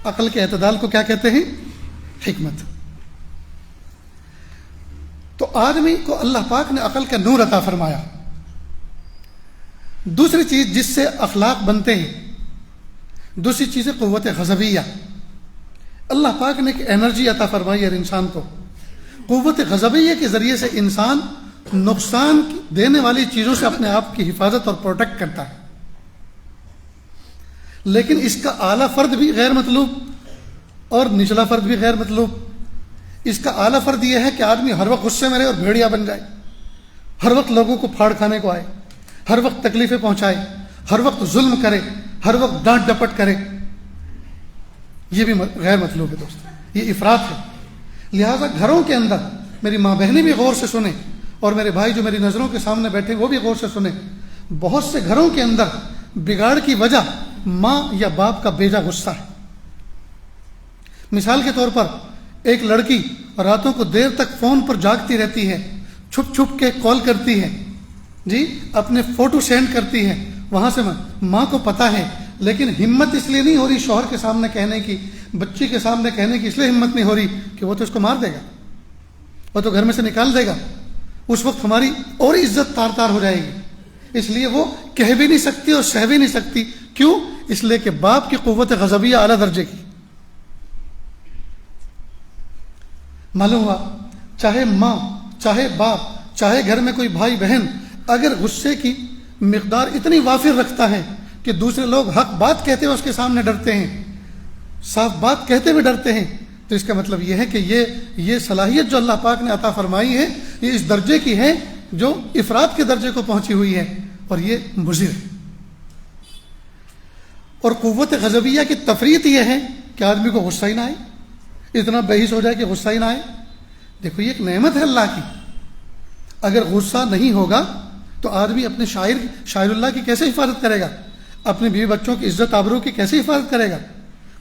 عقل کے اعتدال کو کیا کہتے ہیں؟ حکمت. تو آدمی کو اللہ پاک نے عقل کا نور عطا فرمایا. دوسری چیز جس سے اخلاق بنتے ہیں، دوسری چیز ہے قوت غضبیہ. اللہ پاک نے ایک انرجی عطا فرمائی ہے انسان کو. قوت غضبیہ کے ذریعے سے انسان نقصان دینے والی چیزوں سے اپنے آپ کی حفاظت اور پروٹیکٹ کرتا ہے. لیکن اس کا اعلیٰ فرد بھی غیر مطلوب اور نچلا فرد بھی غیر مطلوب. اس کا اعلیٰ فرد یہ ہے کہ آدمی ہر وقت غصے میں رہے اور بھیڑیا بن جائے، ہر وقت لوگوں کو پھاڑ کھانے کو آئے، ہر وقت تکلیفیں پہنچائے، ہر وقت ظلم کرے، ہر وقت ڈانٹ ڈپٹ کرے. یہ بھی غیر مطلوب ہے دوستو، یہ افراط ہے. لہٰذا گھروں کے اندر میری ماں بہنیں بھی غور سے سنیں اور میرے بھائی جو میری نظروں کے سامنے بیٹھے وہ بھی غور سے سنیں. بہت سے گھروں کے اندر بگاڑ کی وجہ ماں یا باپ کا بیجا غصہ ہے. مثال کے طور پر ایک لڑکی راتوں کو دیر تک فون پر جاگتی رہتی ہے، چھپ چھپ کے کال کرتی ہے، جی اپنے فوٹو سینڈ کرتی ہے، وہاں سے ماں کو پتہ ہے، لیکن ہمت اس لیے نہیں ہو رہی شوہر کے سامنے کہنے کی، بچی کے سامنے کہنے کی اس لیے ہمت نہیں ہو رہی کہ وہ تو اس کو مار دے گا، وہ تو گھر میں سے نکال دے گا. اس وقت ہماری اور عزت تار تار ہو جائے گی. اس لیے وہ کہہ بھی نہیں سکتی اور سہ بھی نہیں سکتی. کیوں؟ اس لیے کہ باپ کی قوت غضبیہ اعلیٰ درجے کی. معلوم ہوا چاہے ماں، چاہے باپ، چاہے گھر میں کوئی بھائی بہن اگر غصے کی مقدار اتنی وافر رکھتا ہے کہ دوسرے لوگ حق بات کہتے ہوئے اس کے سامنے ڈرتے ہیں، صاف بات کہتے ہوئے ڈرتے ہیں، تو اس کا مطلب یہ ہے کہ یہ صلاحیت جو اللہ پاک نے عطا فرمائی ہے یہ اس درجے کی ہے جو افراد کے درجے کو پہنچی ہوئی ہے، اور یہ مضر ہے. اور قوت غضبیہ کی تفریط یہ ہے کہ آدمی کو غصہ ہی نہ آئے، اتنا بحث ہو جائے کہ غصہ ہی نہ آئے. دیکھو یہ ایک نعمت ہے اللہ کی. اگر غصہ نہیں ہوگا تو آدمی اپنے شاعر اللہ کی کیسے حفاظت کرے گا، اپنے بیوی بچوں کی عزت آبرو کی کیسے حفاظت کرے گا.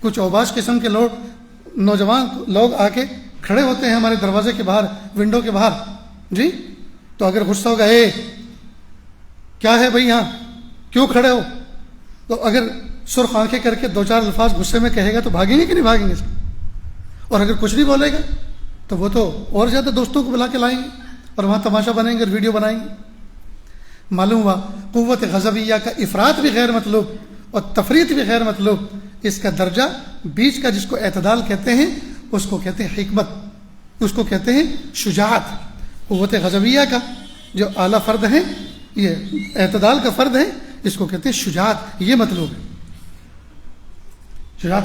کچھ اوباش قسم کے نوجوان لوگ آ کے کھڑے ہوتے ہیں ہمارے دروازے کے باہر، ونڈو کے باہر، جی تو اگر غصہ ہوگا اے کیا ہے بھائی یہاں کیوں کھڑے ہو، تو اگر سرخ آنکھیں کر کے دو چار الفاظ غصے میں کہے گا تو بھاگیں گے کہ نہیں بھاگیں گے. اور اگر کچھ نہیں بولے گا تو وہ تو اور زیادہ دوستوں کو بلا کے لائیں گے اور وہاں تماشا بنائیں گے اور ویڈیو بنائیں گے. معلوم ہوا قوت غضبیہ کا افراط بھی غیر مطلوب اور تفریط بھی غیر مطلوب. اس کا درجہ بیچ کا جس کو اعتدال کہتے ہیں اس کو کہتے ہیں حکمت، اس کو کہتے ہیں شجاعت. قوت غضبیہ کا جو اعلیٰ فرد ہے، یہ اعتدال کا فرد ہے، اس کو کہتے ہیں شجاعت. یہ مطلوب ہے شجاعت.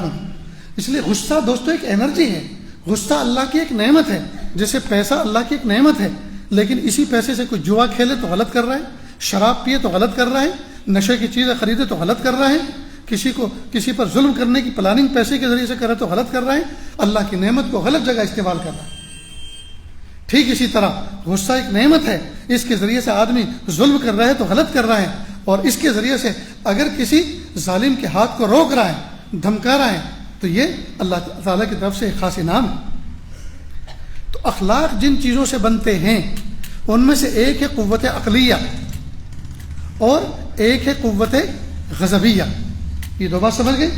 اس لیے غصہ دوستو ایک انرجی ہے. غصہ اللہ کی ایک نعمت ہے، جیسے پیسہ اللہ کی ایک نعمت ہے، لیکن اسی پیسے سے کوئی جوا کھیلے تو غلط کر رہا ہے، شراب پیے تو غلط کر رہا ہے، نشے کی چیزیں خریدے تو غلط کر رہا ہے، کسی پر ظلم کرنے کی پلاننگ پیسے کے ذریعے سے کرے تو غلط کر رہا ہے، اللہ کی نعمت کو غلط جگہ استعمال کر رہا ہے. ٹھیک اسی طرہ غصہ ایک نعمت ہے، اس کے ذریعے سے آدمی ظلم کر رہا ہے تو غلط کر رہا ہے، اور اس کے ذریعے سے اگر کسی ظالم کے ہاتھ کو روک رہا ہے، دھمکا رہا ہے، تو یہ اللہ تعالیٰ کی طرف سے ایک خاص انعام ہے. تو اخلاق جن چیزوں سے بنتے ہیں ان میں سے ایک ہے قوت عقلیہ اور ایک ہے قوت غضبیہ. یہ دو بات سمجھ گئے.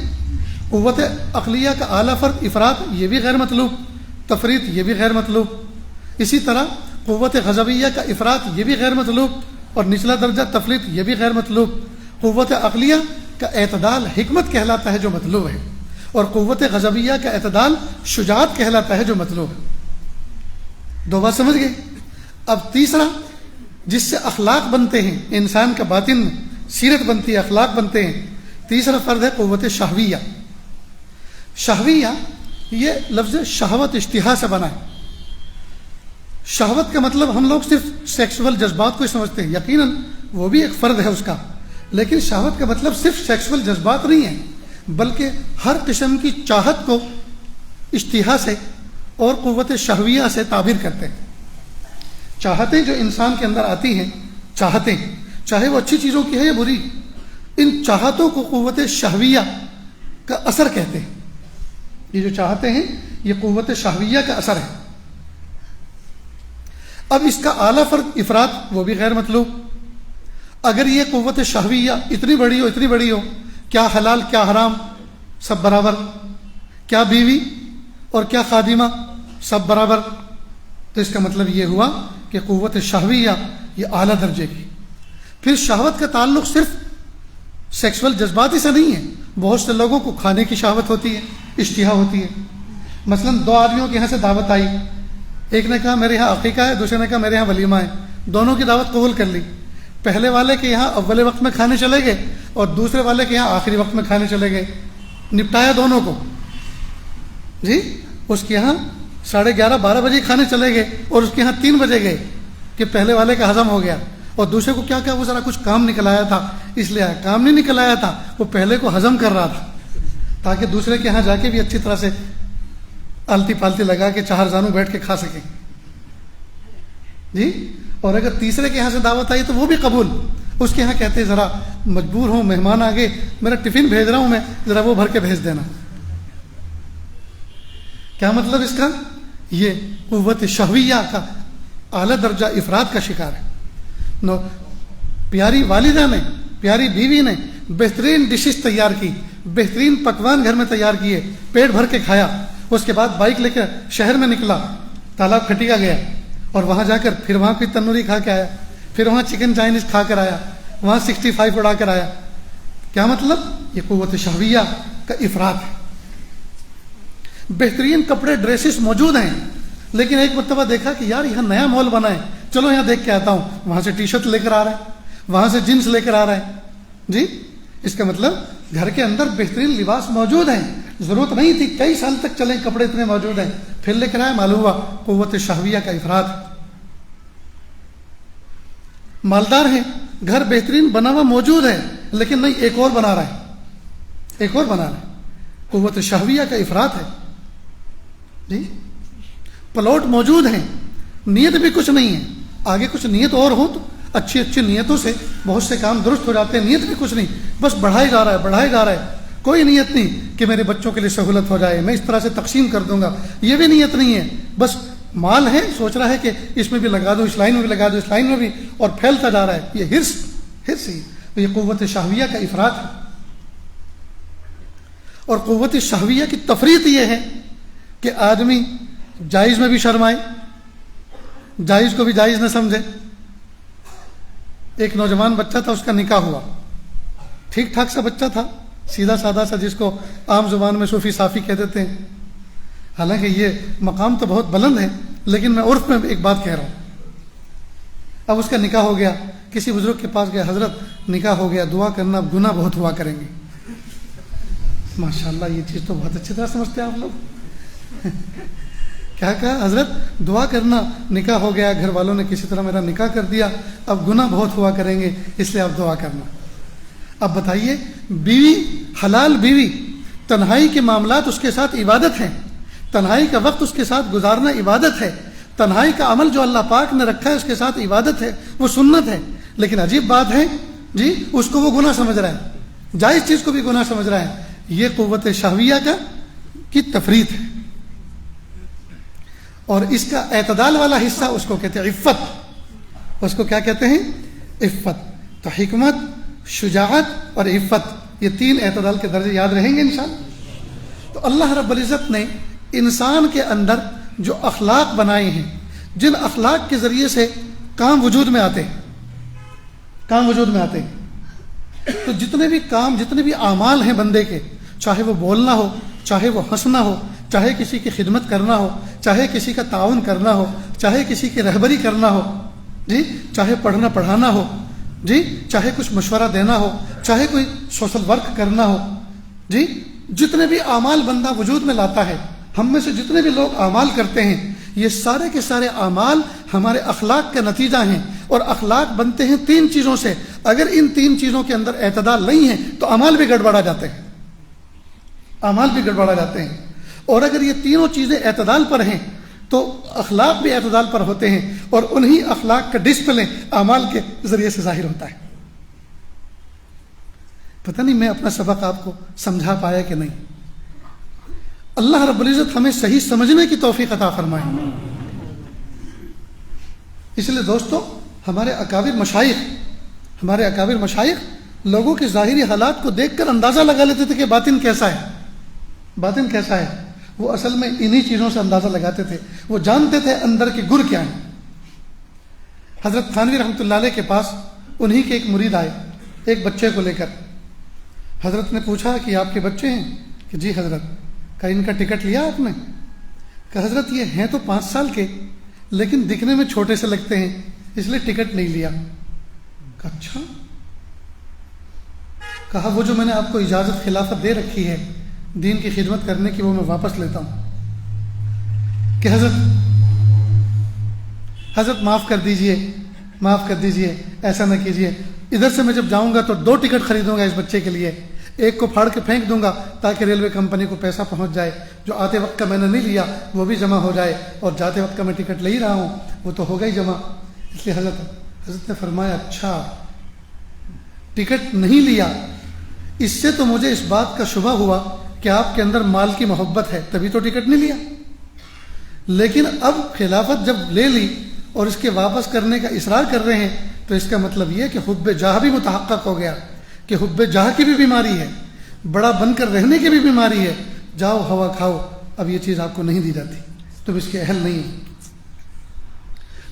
قوت عقلیہ کا اعلیٰ فرد افراط، یہ بھی غیر مطلوب، تفریط یہ بھی غیر مطلوب. اسی طرح قوت غضبیہ کا افراط یہ بھی غیر مطلوب اور نچلا درجہ تفریط یہ بھی غیر مطلوب. قوت عقلیہ کا اعتدال حکمت کہلاتا ہے جو مطلوب ہے، اور قوت غضبیہ کا اعتدال شجاعت کہلاتا ہے جو مطلوب ہے. دو بات سمجھ گئے. اب تیسرا جس سے اخلاق بنتے ہیں، انسان کا باطن میں سیرت بنتی ہے، اخلاق بنتے ہیں، تیسرا فرد ہے قوت شہویہ. شہویہ یہ لفظ شہوت اشتہا سے بنا ہے. شہوت کا مطلب ہم لوگ صرف سیکسول جذبات کو ہی سمجھتے ہیں، یقیناً وہ بھی ایک فرد ہے اس کا، لیکن شہوت کا مطلب صرف سیکسول جذبات نہیں ہے، بلکہ ہر قسم کی چاہت کو اشتہا سے اور قوت شہویہ سے تعبیر کرتے ہیں. چاہتیں جو انسان کے اندر آتی ہیں، چاہتیں چاہے وہ اچھی چیزوں کی ہے یا بری، ان چاہتوں کو قوت شہویہ کا اثر کہتے ہیں. یہ جو چاہتے ہیں یہ قوت شہویہ کا اثر ہے. اب اس کا اعلیٰ فرد افراط وہ بھی غیر مطلوب. اگر یہ قوت شہویہ اتنی بڑی ہو، کیا حلال کیا حرام سب برابر، کیا بیوی اور کیا خادمہ، سب برابر. تو اس کا مطلب یہ ہوا کہ قوت شہویہ یہ اعلیٰ درجے کی. پھر شہوت کا تعلق صرف سیکسول جذبات ہی سے نہیں ہے. بہت سے لوگوں کو کھانے کی شہوت ہوتی ہے، اشتہا ہوتی ہے. مثلا 2 آدمیوں کے یہاں سے دعوت آئی، ایک نے کہا میرے یہاں عقیقہ ہے، دوسرے نے کہا میرے یہاں ولیمہ ہے. دونوں کی دعوت قبول کر لی. پہلے والے کے یہاں اول وقت میں کھانے چلے گئے اور دوسرے والے کے یہاں آخری وقت میں کھانے چلے گئے. نپٹایا دونوں کو. جی اس کے یہاں 11:30 12 بجے کھانے چلے گئے اور اس کے یہاں 3 بجے گئے کہ پہلے والے کا ہضم ہو گیا. اور دوسرے کو کیا کہا، وہ ذرا کچھ کام نکل آیا تھا اس لیے آیا. کام نہیں نکل آیا تھا، وہ پہلے کو ہضم کر رہا تھا تاکہ دوسرے کے یہاں جا کے بھی اچھی طرح سے آلتی پالتی لگا کے 4 زانوں بیٹھ کے کھا سکیں. جی اور اگر تیسرے کے یہاں سے دعوت آئی تو وہ بھی قبول. اس کے یہاں کہتے ذرا مجبور ہوں، مہمان آگے، میرا ٹفن بھیج رہا ہوں میں، ذرا وہ بھر کے بھیج دینا. کیا مطلب اس کا؟ یہ قوت شہویہ کا اعلیٰ درجہ افراد کا شکار ہے. پیاری والدہ نے، پیاری بیوی نے بہترین ڈشز تیار کی، بہترین پکوان گھر میں تیار کیے، پیٹ بھر کے کھایا. اس کے بعد بائک لے کر شہر میں نکلا، تالاب کھٹیا گیا اور وہاں جا کر پھر وہاں کوئی تندوری کھا کے آیا، پھر وہاں چکن چائنیز کھا کر آیا، وہاں 65 اڑا کر آیا. کیا مطلب؟ یہ قوت شہویہ کا افراد ہے. بہترین کپڑے ڈریسز موجود ہیں، لیکن ایک مرتبہ دیکھا کہ یار یہاں نیا مال بنا ہے، چلو یہاں دیکھ کے آتا ہوں. وہاں سے ٹی شرٹ لے کر آ رہا ہے، وہاں سے جینس لے کر آ رہا ہے. جی اس کا مطلب گھر کے اندر بہترین لباس موجود ہیں، ضرورت نہیں تھی کئی سال تک چلیں، کپڑے اتنے موجود ہیں، پھر لے کر آئے. معلوم ہوا قوت شہویہ کا افراد. مالدار ہیں، گھر بہترین بنا ہوا موجود ہے، لیکن نہیں ایک اور بنا رہا ہے، ایک اور بنا رہا ہے. قوت شہویہ کا افراد ہے. جی پلاٹ موجود ہیں، نیت بھی کچھ نہیں ہے، آگے کچھ نیت اور ہو تو اچھی اچھی نیتوں سے بہت سے کام درست ہو جاتے ہیں. نیت بھی کچھ نہیں، بس بڑھائے جا رہا ہے، بڑھائے جا رہا ہے. کوئی نیت نہیں کہ میرے بچوں کے لیے سہولت ہو جائے، میں اس طرح سے تقسیم کر دوں گا، یہ بھی نیت نہیں ہے. بس مال ہے، سوچ رہا ہے کہ اس میں بھی لگا دو، اس لائن میں بھی لگا دو، اس لائن میں بھی، اور پھیلتا جا رہا ہے. یہ ہرس ہی یہ قوت شہویہ کا افراد ہے. اور قوت شہویہ کی تفریط یہ ہے کہ آدمی جائز میں بھی شرمائے، جائز کو بھی جائز نہ سمجھے. ایک نوجوان بچہ تھا، اس کا نکاح ہوا، ٹھیک ٹھاک سا بچہ تھا، سیدھا سادہ سا، جس کو عام زبان میں صوفی صافی کہہ دیتے ہیں. حالانکہ یہ مقام تو بہت بلند ہے، لیکن میں عرف میں ایک بات کہہ رہا ہوں. اب اس کا نکاح ہو گیا، کسی بزرگ کے پاس گیا، حضرت نکاح ہو گیا، دعا کرنا، اب گناہ بہت ہوا کریں گے. ماشاءاللہ یہ چیز تو بہت اچھی طرح سمجھتے ہیں آپ لوگ. کیا کہا؟ حضرت دعا کرنا، نکاح ہو گیا، گھر والوں نے کسی طرح میرا نکاح کر دیا، اب گناہ بہت ہوا کریں گے، اس لیے آپ دعا کرنا. اب بتائیے، بیوی، حلال بیوی، تنہائی کے معاملات اس کے ساتھ عبادت ہیں، تنہائی کا وقت اس کے ساتھ گزارنا عبادت ہے، تنہائی کا عمل جو اللہ پاک نے رکھا ہے اس کے ساتھ عبادت ہے، وہ سنت ہے. لیکن عجیب بات ہے جی، اس کو وہ گناہ سمجھ رہا ہے، جائز چیز کو بھی گناہ سمجھ رہا ہے. یہ قوت شہویہ کی تفریط ہے. اور اس کا اعتدال والا حصہ اس کو کہتے ہیں عفت. اس کو کیا کہتے ہیں؟ عفت. تو حکمت، شجاعت اور عفت، یہ 3 اعتدال کے درجے یاد رہیں گے انشاءاللہ. تو اللہ رب العزت نے انسان کے اندر جو اخلاق بنائے ہیں، جن اخلاق کے ذریعے سے کام وجود میں آتے ہیں، کام وجود میں آتے ہیں. تو جتنے بھی کام، جتنے بھی اعمال ہیں بندے کے، چاہے وہ بولنا ہو، چاہے وہ ہنسنا ہو، چاہے کسی کی خدمت کرنا ہو، چاہے کسی کا تعاون کرنا ہو، چاہے کسی کی رہبری کرنا ہو، جی چاہے پڑھنا پڑھانا ہو، جی چاہے کچھ مشورہ دینا ہو، چاہے کوئی سوشل ورک کرنا ہو، جی جتنے بھی اعمال بندہ وجود میں لاتا ہے، ہم میں سے جتنے بھی لوگ اعمال کرتے ہیں، یہ سارے کے سارے اعمال ہمارے اخلاق کا نتیجہ ہیں. اور اخلاق بنتے ہیں 3 چیزوں سے. اگر ان 3 چیزوں کے اندر اعتدال نہیں ہے تو اعمال بھی گڑبڑا جاتے ہیں، اعمال بھی گڑبڑا جاتے ہیں. اور اگر یہ تینوں چیزیں اعتدال پر ہیں تو اخلاق بھی اعتدال پر ہوتے ہیں، اور انہی اخلاق کا ڈسپلے اعمال کے ذریعے سے ظاہر ہوتا ہے. پتہ نہیں میں اپنا سبق آپ کو سمجھا پایا کہ نہیں. اللہ رب العزت ہمیں صحیح سمجھنے کی توفیق عطا فرمائے. اس لیے دوستو، ہمارے اکابر مشائخ لوگوں کے ظاہری حالات کو دیکھ کر اندازہ لگا لیتے تھے کہ باطن کیسا ہے، باطن کیسا ہے. وہ اصل میں انہی چیزوں سے اندازہ لگاتے تھے، وہ جانتے تھے اندر کے گر کیا ہیں۔ حضرت تھانوی رحمۃ اللہ علیہ کے پاس انہی کے ایک مرید آئے ایک بچے کو لے کر۔ حضرت نے پوچھا کہ آپ کے بچے ہیں؟ کہ جی حضرت۔ کہا ان کا ٹکٹ لیا آپ نے؟ کہ حضرت یہ ہیں تو 5 سال کے لیکن دکھنے میں چھوٹے سے لگتے ہیں اس لیے ٹکٹ نہیں لیا۔ کہا اچھا۔ کہا وہ جو میں نے آپ کو اجازت خلافت دے رکھی ہے دین کی خدمت کرنے کی وہ میں واپس لیتا ہوں۔ کہ حضرت معاف کر دیجئے ایسا نہ کیجئے، ادھر سے میں جب جاؤں گا تو 2 ٹکٹ خریدوں گا اس بچے کے لیے، ایک کو پھاڑ کے پھینک دوں گا تاکہ ریلوے کمپنی کو پیسا پہنچ جائے، جو آتے وقت کا میں نے نہیں لیا وہ بھی جمع ہو جائے، اور جاتے وقت کا میں ٹکٹ لے ہی رہا ہوں وہ تو ہوگا ہی جمع۔ اس لیے حضرت نے فرمایا اچھا ٹکٹ نہیں لیا، اس سے تو مجھے اس بات کا شبہ ہوا کہ آپ کے اندر مال کی محبت ہے تبھی تو ٹکٹ نہیں لیا، لیکن اب خلافت جب لے لی اور اس کے واپس کرنے کا اصرار کر رہے ہیں تو اس کا مطلب یہ کہ حب جاہ بھی متحقق ہو گیا کہ حب جاہ کی بھی بیماری ہے، بڑا بن کر رہنے کی بھی بیماری ہے، جاؤ ہوا کھاؤ، اب یہ چیز آپ کو نہیں دی جاتی، تم اس کے اہل نہیں ہو۔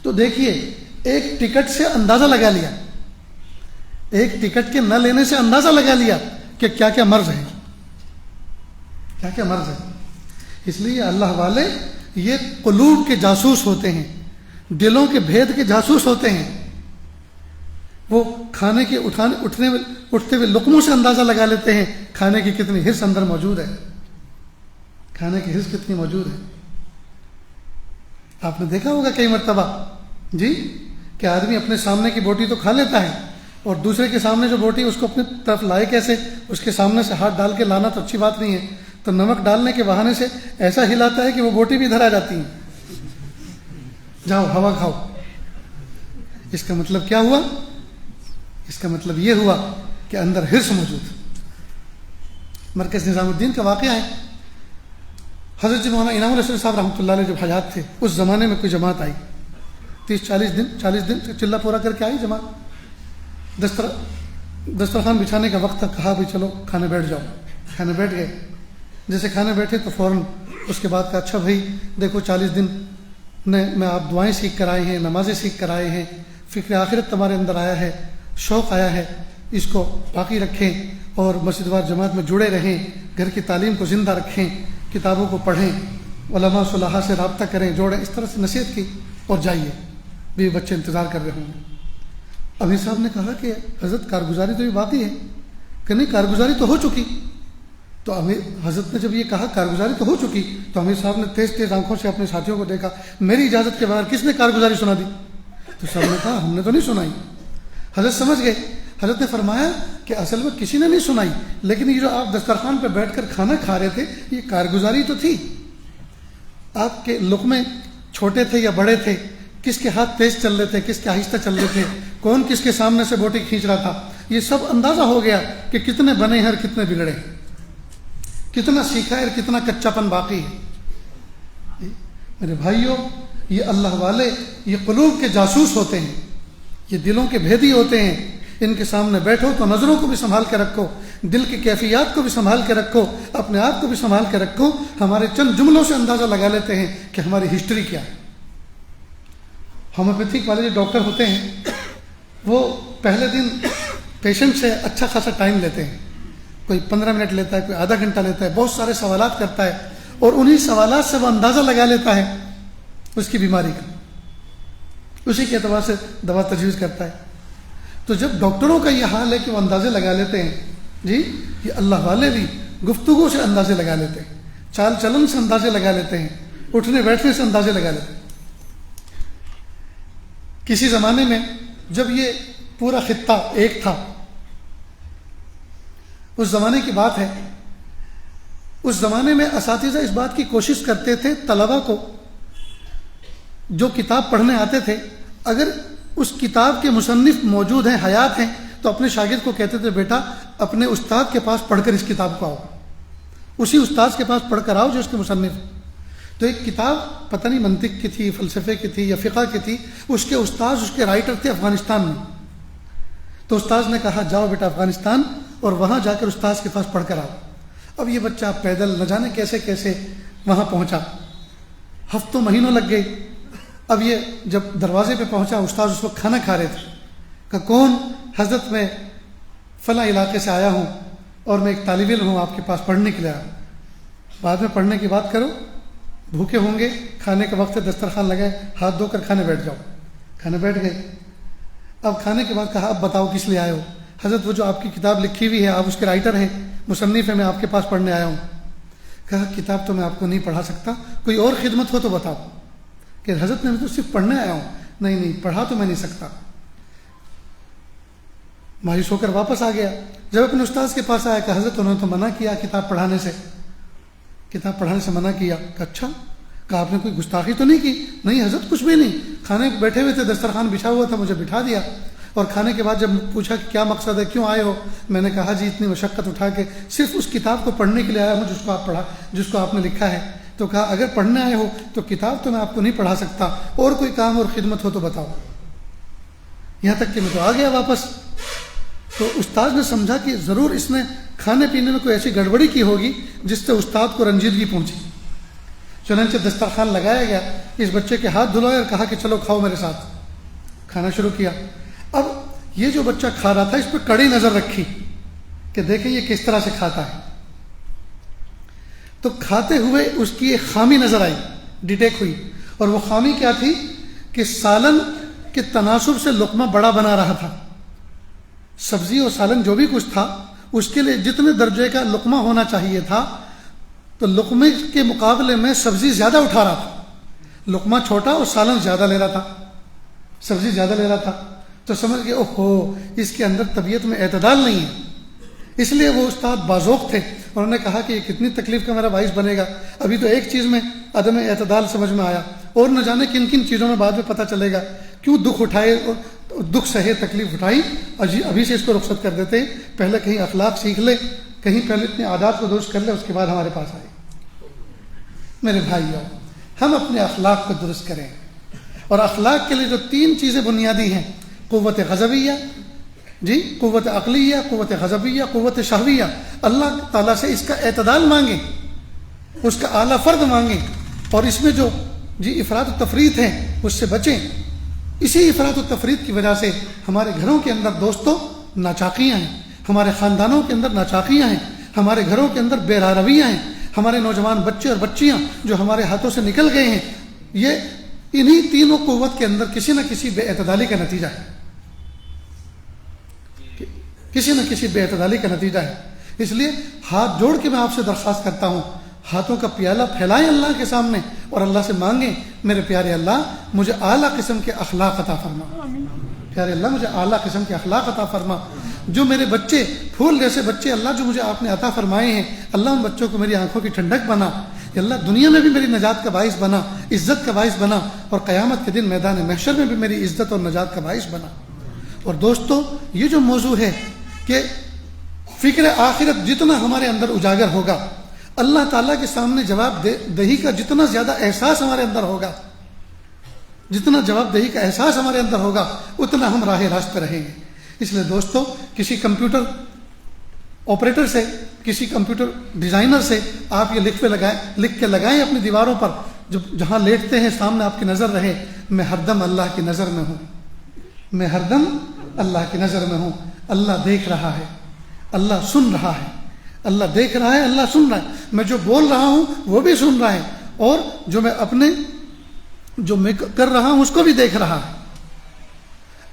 تو دیکھیے ایک ٹکٹ سے اندازہ لگا لیا، ایک ٹکٹ کے نہ لینے سے اندازہ لگا لیا کہ کیا کیا مرض ہے، کیا کیا مرض ہے۔ اس لیے اللہ والے یہ قلوب کے جاسوس ہوتے ہیں، دلوں کے بھید کے جاسوس ہوتے ہیں۔ وہ کھانے کے اٹھتے ہوئے لقموں سے اندازہ لگا لیتے ہیں کھانے کی کتنی حرص اندر موجود ہے، کھانے کی حرص کتنی موجود ہے۔ آپ نے دیکھا ہوگا کئی مرتبہ جی کہ آدمی اپنے سامنے کی بوٹی تو کھا لیتا ہے اور دوسرے کے سامنے جو بوٹی اس کو اپنی طرف لائے کیسے، اس کے سامنے سے ہاتھ ڈال کے لانا تو اچھی بات نہیں ہے، تو نمک ڈالنے کے بہانے سے ایسا ہلاتا ہے کہ وہ بوٹی بھی ادھر آ جاتی ہے، جاؤ ہوا کھاؤ۔ اس کا مطلب کیا ہوا؟ اس کا مطلب یہ ہوا کہ اندر حرص موجود۔ مرکز نظام الدین کا واقعہ ہے، حضرت جی مولانا انعام الرسول صاحب رحمۃ اللہ علیہ جب حیات تھے اس زمانے میں کوئی جماعت آئی 40 دن چلہ پورا کر کے آئی جماعت، دسترخوان بچھانے کا وقت تھا، کہا بھی چلو کھانے بیٹھ جاؤ، کھانے بیٹھ گئے۔ جیسے کھانے بیٹھے تو فوراً اس کے بعد کہا اچھا بھائی دیکھو 40 دن میں آپ دعائیں سیکھ کر آئے ہیں، نمازیں سیکھ کر آئے ہیں، فکر آخرت تمہارے اندر آیا ہے، شوق آیا ہے، اس کو باقی رکھیں اور مسجد وار جماعت میں جڑے رہیں، گھر کی تعلیم کو زندہ رکھیں، کتابوں کو پڑھیں، علماء صلحاء سے رابطہ کریں، جوڑیں، اس طرح سے نصیحت کی اور جائیے، بیوی بچے انتظار کر رہے ہوں گے۔ امیر صاحب نے کہا کہ حضرت کارگزاری تو یہ باقی ہے، کہ نہیں کارگزاری تو ہو چکی۔ تو حضرت نے جب یہ کہا کارگزاری تو ہو چکی تو امیر صاحب نے تیز آنکھوں سے اپنے ساتھیوں کو دیکھا، میری اجازت کے بغیر کس نے کارگزاری سنا دی؟ تو سب نے کہا ہم نے تو نہیں سنائی۔ حضرت سمجھ گئے، حضرت نے فرمایا کہ اصل میں کسی نے نہیں سنائی، لیکن یہ جو آپ دسترخوان پہ بیٹھ کر کھانا کھا رہے تھے یہ کارگزاری تو تھی، آپ کے لقمے چھوٹے تھے یا بڑے تھے، کس کے ہاتھ تیز چل رہے تھے، کس کے آہستہ چل رہے تھے، کون کس کے سامنے سے بوٹی کھینچ رہا تھا، یہ سب اندازہ ہو گیا کہ کتنے بنے ہیں اور کتنے بگڑے، کتنا سیکھا ہے اور کتنا کچا پن باقی ہے۔ میرے بھائیوں یہ اللہ والے یہ قلوب کے جاسوس ہوتے ہیں، یہ دلوں کے بھیدی ہوتے ہیں، ان کے سامنے بیٹھو تو نظروں کو بھی سنبھال کے رکھو، دل کی کیفیات کو بھی سنبھال کے رکھو، اپنے آپ کو بھی سنبھال کے رکھو۔ ہمارے چند جملوں سے اندازہ لگا لیتے ہیں کہ ہماری ہسٹری کیا ہے۔ ہومیوپیتھک والے جو ڈاکٹر ہوتے ہیں وہ پہلے دن پیشنٹ سے اچھا خاصا ٹائم لیتے ہیں، کوئی 15 منٹ لیتا ہے، کوئی آدھا گھنٹہ لیتا ہے، بہت سارے سوالات کرتا ہے اور انہی سوالات سے وہ اندازہ لگا لیتا ہے اس کی بیماری کا، اسی کے اعتبار سے دوا تجویز کرتا ہے۔ تو جب ڈاکٹروں کا یہ حال ہے کہ وہ اندازے لگا لیتے ہیں، جی یہ اللہ والے بھی گفتگو سے اندازے لگا لیتے ہیں، چال چلن سے اندازے لگا لیتے ہیں، اٹھنے بیٹھنے سے اندازے لگا لیتے ہیں۔ کسی زمانے میں جب یہ پورا خطہ ایک تھا، اس زمانے کی بات ہے، اس زمانے میں اساتذہ اس بات کی کوشش کرتے تھے طلبہ کو جو کتاب پڑھنے آتے تھے اگر اس کتاب کے مصنف موجود ہیں، حیات ہیں، تو اپنے شاگرد کو کہتے تھے بیٹا اپنے استاد کے پاس پڑھ کر اس کتاب کو آؤ، اسی استاد کے پاس پڑھ کر آؤ جو اس کے مصنف ہے۔ تو ایک کتاب پتہ نہیں منطق کی تھی، فلسفے کی تھی یا فقہ کی تھی، اس کے استاذ اس کے رائٹر تھے افغانستان میں۔ تو استاذ نے کہا جاؤ بیٹا افغانستان اور وہاں جا کر استاذ کے پاس پڑھ کر آؤ۔ اب یہ بچہ پیدل نہ جانے کیسے کیسے وہاں پہنچا. ہفتوں مہینوں لگ گئے. اب یہ جب دروازے پہ پہنچا، استاد اس وقت کھانا کھا رہے تھے. کہ کون؟ حضرت میں فلاں علاقے سے آیا ہوں اور میں ایک طالب علم ہوں، آپ کے پاس پڑھنے کے لیے آیا ہوں. بعد میں پڑھنے کی بات کرو، بھوکے ہوں گے، کھانے کا وقت ہے، دسترخوان لگائے، ہاتھ دھو کر کھانے بیٹھ جاؤ. کھانے بیٹھ گئے. اب کھانے کے بعد کہا اب بتاؤ کس لیے آئے ہو؟ حضرت وہ جو آپ کی کتاب لکھی ہوئی ہے، آپ اس کے رائٹر ہیں، مصنف ہیں، میں آپ کے پاس پڑھنے آیا ہوں. کہا کتاب تو میں آپ کو نہیں پڑھا سکتا، کوئی اور خدمت ہو تو بتاؤ. کہ حضرت میں تو صرف پڑھنے آیا ہوں. نہیں پڑھا تو میں نہیں سکتا. مایوس ہو کر واپس آ گیا. جب اپنے استاذ کے پاس آیا کہ حضرت انہوں نے تو منع کیا کتاب پڑھانے سے، کتاب پڑھانے سے منع کیا. کہ اچھا، کہا آپ نے کوئی گستاخی تو نہیں کی؟ نہیں حضرت کچھ بھی نہیں، کھانے بیٹھے ہوئے تھے، دسترخوان بچھا ہوا تھا، مجھے بٹھا دیا. اور کھانے کے بعد جب پوچھا کہ کیا مقصد ہے، کیوں آئے ہو، میں نے کہا جی اتنی مشقت اٹھا کے صرف اس کتاب کو پڑھنے کے لیے آیا ہوں جس کو آپ نے لکھا ہے. تو کہا اگر پڑھنے آئے ہو تو کتاب تو میں آپ کو نہیں پڑھا سکتا، اور کوئی کام اور خدمت ہو تو بتاؤ. یہاں تک کہ میں تو آ گیا واپس. تو استاد نے سمجھا کہ ضرور اس نے کھانے پینے میں کوئی ایسی گڑبڑی کی ہوگی جس سے استاد کو رنجیدگی پہنچی. چنانچہ دسترخوان لگایا گیا، اس بچے کے ہاتھ دھلائے اور کہا کہ چلو کھاؤ میرے ساتھ. کھانا شروع کیا. اب یہ جو بچہ کھا رہا تھا اس پہ کڑی نظر رکھی کہ دیکھیں یہ کس طرح سے کھاتا ہے. تو کھاتے ہوئے اس کی ایک خامی نظر آئی، ڈیٹیکٹ ہوئی. اور وہ خامی کیا تھی کہ سالن کے تناسب سے لقمہ بڑا بنا رہا تھا. سبزی اور سالن جو بھی کچھ تھا اس کے لیے جتنے درجے کا لقمہ ہونا چاہیے تھا، تو لقمے کے مقابلے میں سبزی زیادہ اٹھا رہا تھا. لقمہ چھوٹا اور سالن زیادہ لے رہا تھا، سبزی زیادہ لے رہا تھا. تو سمجھ گئے اوہو اس کے اندر طبیعت میں اعتدال نہیں ہے. اس لیے وہ استاد بازوق تھے. انہوں نے کہا کہ یہ کتنی تکلیف کا میرا باعث بنے گا. ابھی تو ایک چیز میں عدم اعتدال سمجھ میں آیا، اور نہ جانے کن کن چیزوں میں بعد میں پتہ چلے گا. کیوں دکھ اٹھائے اور دکھ سہے، تکلیف اٹھائی، ابھی سے اس کو رخصت کر دیتے. پہلے کہیں اخلاق سیکھ لے، کہیں پہلے اپنے عادات کو درست کر لے، اس کے بعد ہمارے پاس آئے. میرے بھائیوں، ہم اپنے اخلاق کو درست کریں. اور اخلاق کے لیے جو 3 چیزیں بنیادی ہیں، قوت غضبیہ، قوت عقلیہ، قوت غضبیہ، قوت شہویہ. اللہ تعالیٰ سے اس کا اعتدال مانگیں، اس کا اعلیٰ فرد مانگیں. اور اس میں جو افراط و تفریط ہے اس سے بچیں. اسی افراط و تفریط کی وجہ سے ہمارے گھروں کے اندر دوستوں ناچاقیاں ہیں، ہمارے خاندانوں کے اندر ناچاقیاں ہیں، ہمارے گھروں کے اندر بے رویاں ہیں. ہمارے نوجوان بچے اور بچیاں جو ہمارے ہاتھوں سے نکل گئے ہیں، یہ انہی تینوں قوت کے اندر کسی نہ کسی بے اعتدالی کا نتیجہ ہے، کسی نہ کسی بے اعتدالی کا نتیجہ ہے. اس لیے ہاتھ جوڑ کے میں آپ سے درخواست کرتا ہوں، ہاتھوں کا پیالہ پھیلائیں اللہ کے سامنے اور اللہ سے مانگیں، میرے پیارے اللہ مجھے اعلیٰ قسم کے اخلاق عطا فرما. پیارے اللہ مجھے اعلیٰ قسم کے اخلاق عطا فرما. جو میرے بچے پھول جیسے بچے اللہ جو مجھے آپ نے عطا فرمائے ہیں، اللہ ان بچوں کو میری آنکھوں کی ٹھنڈک بنا. اللہ دنیا میں بھی میری نجات کا باعث بنا، عزت کا باعث بنا، اور قیامت کے دن میدان محشر میں بھی میری عزت اور نجات کا باعث بنا. اور دوستو، یہ جو موضوع ہے کہ فکر آخرت جتنا ہمارے اندر اجاگر ہوگا، اللہ تعالیٰ کے سامنے جواب دہی کا جتنا زیادہ احساس ہمارے اندر ہوگا، جتنا جواب دہی کا احساس ہمارے اندر ہوگا، اتنا ہم راہ راست پہ رہیں گے. اس لیے دوستو، کسی کمپیوٹر آپریٹر سے، کسی کمپیوٹر ڈیزائنر سے آپ یہ لکھ کے لگائیں اپنی دیواروں پر، جہاں لیٹتے ہیں سامنے آپ کی نظر رہے، میں ہر دم اللہ کی نظر میں ہوں، میں ہر دم اللہ کی نظر میں ہوں. اللہ دیکھ رہا ہے، اللہ سن رہا ہے، اللہ دیکھ رہا ہے، اللہ سن رہا ہے. میں جو بول رہا ہوں وہ بھی سن رہا ہے، اور جو میں کر رہا ہوں اس کو بھی دیکھ رہا ہے.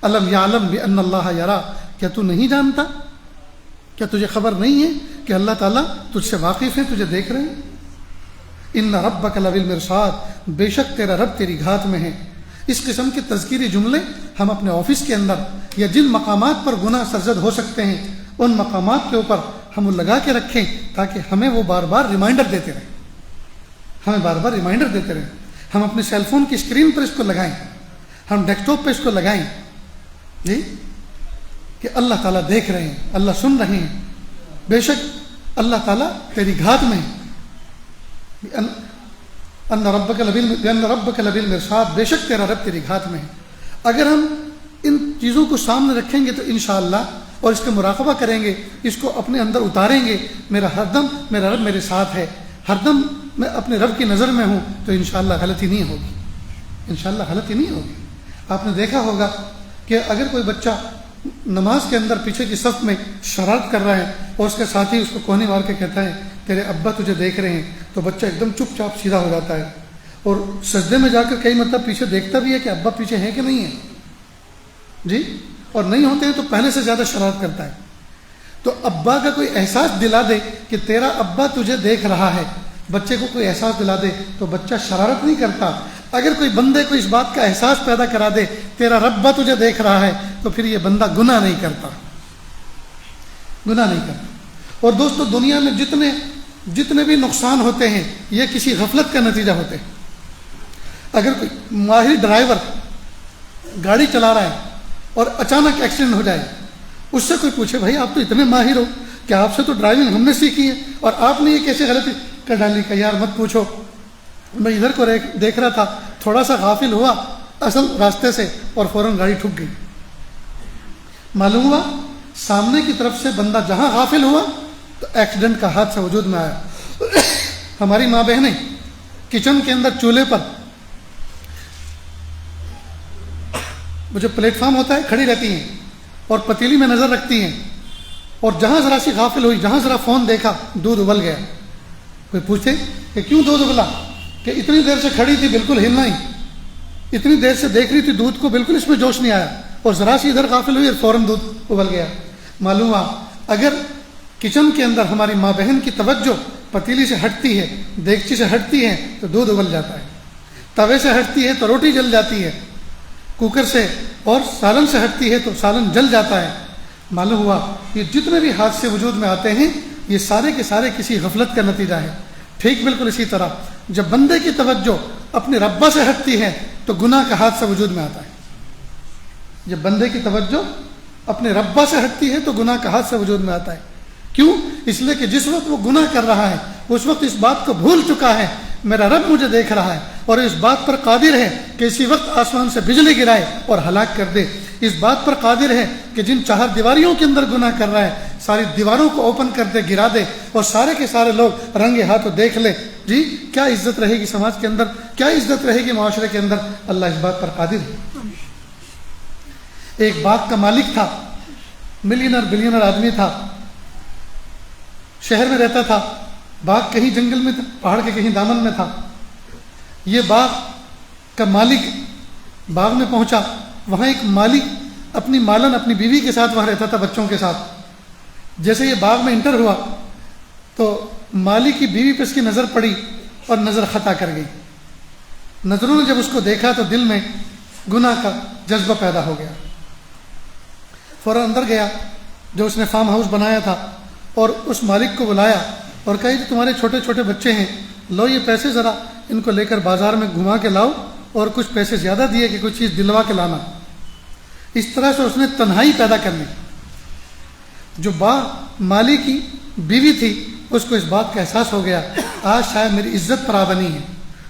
الم یعلم بان اللہ یرا، کیا تو نہیں جانتا، کیا تجھے خبر نہیں ہے کہ اللہ تعالیٰ تجھ سے واقف ہے، تجھے دیکھ رہے ہیں. ان ربک لبالمرصاد، بے شک تیرا رب تیری گھات میں ہے. اس قسم کے تذکیری جملے ہم اپنے آفس کے اندر یا جن مقامات پر گناہ سرزد ہو سکتے ہیں ان مقامات کے اوپر ہم لگا کے رکھیں، تاکہ ہمیں وہ بار بار ریمائنڈر دیتے رہیں، ہمیں بار بار ریمائنڈر دیتے رہیں. ہم اپنے سیل فون کی اسکرین پر اس کو لگائیں، ہم ڈیسک ٹاپ پہ اس کو لگائیں، کہ اللہ تعالیٰ دیکھ رہے ہیں، اللہ سن رہے ہیں، بے شک اللہ تعالیٰ تیری گھات میں ہے. ان ربک لبالمرصاد، بے شک تیرا رب تیری گھات میں ہے. اگر ہم ان چیزوں کو سامنے رکھیں گے تو انشاءاللہ، اور اس کا مراقبہ کریں گے، اس کو اپنے اندر اتاریں گے، میرا رب میرے ساتھ ہے، ہر دم میں اپنے رب کی نظر میں ہوں تو انشاءاللہ غلطی نہیں ہوگی، انشاءاللہ غلطی نہیں ہوگی۔ آپ نے دیکھا ہوگا کہ اگر کوئی بچہ نماز کے اندر پیچھے کی صف میں شرارت کر رہا ہے اور اس کے ساتھی اس کو کوہنی مار کے کہتا ہے تیرے ابا تجھے دیکھ رہے ہیں، تو بچہ ایک دم چپ چاپ سیدھا ہو جاتا ہے اور سجدے میں جا کر کئی مطلب پیچھے دیکھتا بھی ہے کہ ابا پیچھے ہیں کہ نہیں ہے جی، اور نہیں ہوتے ہیں تو پہلے سے زیادہ شرارت کرتا ہے۔ تو ابا کا کوئی احساس دلا دے کہ تیرا ابا تجھے دیکھ رہا ہے، بچے کو کوئی احساس دلا دے تو بچہ شرارت نہیں کرتا۔ اگر کوئی بندے کو اس بات کا احساس پیدا کرا دے تیرا رب تجھے دیکھ رہا ہے تو پھر یہ بندہ گناہ نہیں کرتا، گناہ نہیں کرتا۔ اور دوستو دنیا میں جتنے بھی نقصان ہوتے ہیں یہ کسی غفلت کا نتیجہ ہوتے ہیں۔ اگر کوئی ماہر ڈرائیور گاڑی چلا رہا ہے اور اچانک ایکسیڈنٹ ہو جائے، اس سے کوئی پوچھے بھائی آپ تو اتنے ماہر ہو کہ آپ سے تو ڈرائیونگ ہم نے سیکھی ہے اور آپ نے یہ کیسے غلطی کر ڈالی؟ کہ یار مت پوچھو، میں ادھر کو دیکھ رہا تھا، تھوڑا سا غافل ہوا اصل راستے سے اور فوراً گاڑی ٹھک گئی۔ معلوم ہوا سامنے کی طرف سے بندہ جہاں غافل ہوا تو ایکسیڈنٹ کا حادثہ وجود میں آیا۔ ہماری ماں بہنیں کچن کے اندر چولہے پر وہ جو پلیٹ فارم ہوتا ہے کھڑی رہتی ہیں اور پتیلی میں نظر رکھتی ہیں، اور جہاں ذرا سی غافل ہوئی، جہاں ذرا فون دیکھا، دودھ ابل گیا۔ کوئی پوچھتے کہ کیوں دودھ ابلا؟ کہ اتنی دیر سے کھڑی تھی بالکل ہلنا ہی، اتنی دیر سے دیکھ رہی تھی دودھ کو، بالکل اس میں جوش نہیں آیا اور ذرا سی ادھر غافل ہوئی اور فوراً دودھ ابل گیا۔ معلوم ہوا اگر کچن کے اندر ہماری ماں بہن کی توجہ پتیلی سے ہٹتی ہے، دیگچی سے ہٹتی ہے تو دودھ ابل جاتا ہے، توے سے ہٹتی ہے تو روٹی جل جاتی ہے، کوکر سے اور سالن سے ہٹتی ہے تو سالن جل جاتا ہے۔ معلوم ہوا یہ جتنے بھی حادثے وجود میں آتے ہیں یہ سارے کے سارے کسی غفلت کا نتیجہ ہے۔ ٹھیک بالکل اسی طرح جب بندے کی توجہ اپنے ربا سے ہٹتی ہے تو گناہ کا حادثہ وجود میں آتا ہے۔ جب بندے کی توجہ اپنے ربا سے ہٹتی ہے تو گناہ کا حادثہ وجود میں آتا ہے۔ کیوں؟ اس لیے کہ جس وقت وہ گناہ کر رہا ہے اس وقت اس بات کو بھول چکا ہے میرا رب مجھے دیکھ رہا ہے اور اس بات پر قادر ہے کہ اسی وقت آسمان سے بجلی گرائے اور ہلاک کر دے، اس بات پر قادر ہے کہ جن چار دیواریوں کے اندر گناہ کر رہا ہے ساری دیواروں کو اوپن کر دے، گرا دے اور سارے کے سارے لوگ رنگے ہاتھوں دیکھ لے۔ جی کیا عزت رہے گی سماج کے اندر، کیا عزت رہے گی معاشرے کے اندر؟ اللہ اس بات پر قادر ہے۔ ایک باغ کا مالک تھا، ملینر بلینر آدمی تھا، شہر میں رہتا تھا، باغ کہیں جنگل میں تھا، پہاڑ کے کہیں دامن میں تھا۔ یہ باغ کا مالک باغ میں پہنچا، وہاں ایک مالی اپنی مالن اپنی بیوی کے ساتھ وہاں رہتا تھا، بچوں کے ساتھ۔ جیسے یہ باغ میں انٹر ہوا تو مالی کی بیوی پہ اس کی نظر پڑی اور نظر خطا کر گئی۔ نظروں نے جب اس کو دیکھا تو دل میں گناہ کا جذبہ پیدا ہو گیا، فوراً اندر گیا جو اس نے فارم ہاؤس بنایا تھا اور اس مالک کو بلایا اور کہا کہ تمہارے چھوٹے چھوٹے بچے ہیں، لو یہ پیسے ذرا ان کو لے کر بازار میں گھما کے لاؤ اور کچھ پیسے زیادہ دیے کہ کچھ چیز دلوا کے لانا۔ اس طرح سے اس نے تنہائی پیدا کر لی۔ جو مالی کی بیوی تھی اس کو اس بات کا احساس ہو گیا آج شاید میری عزت پر آبنی ہے۔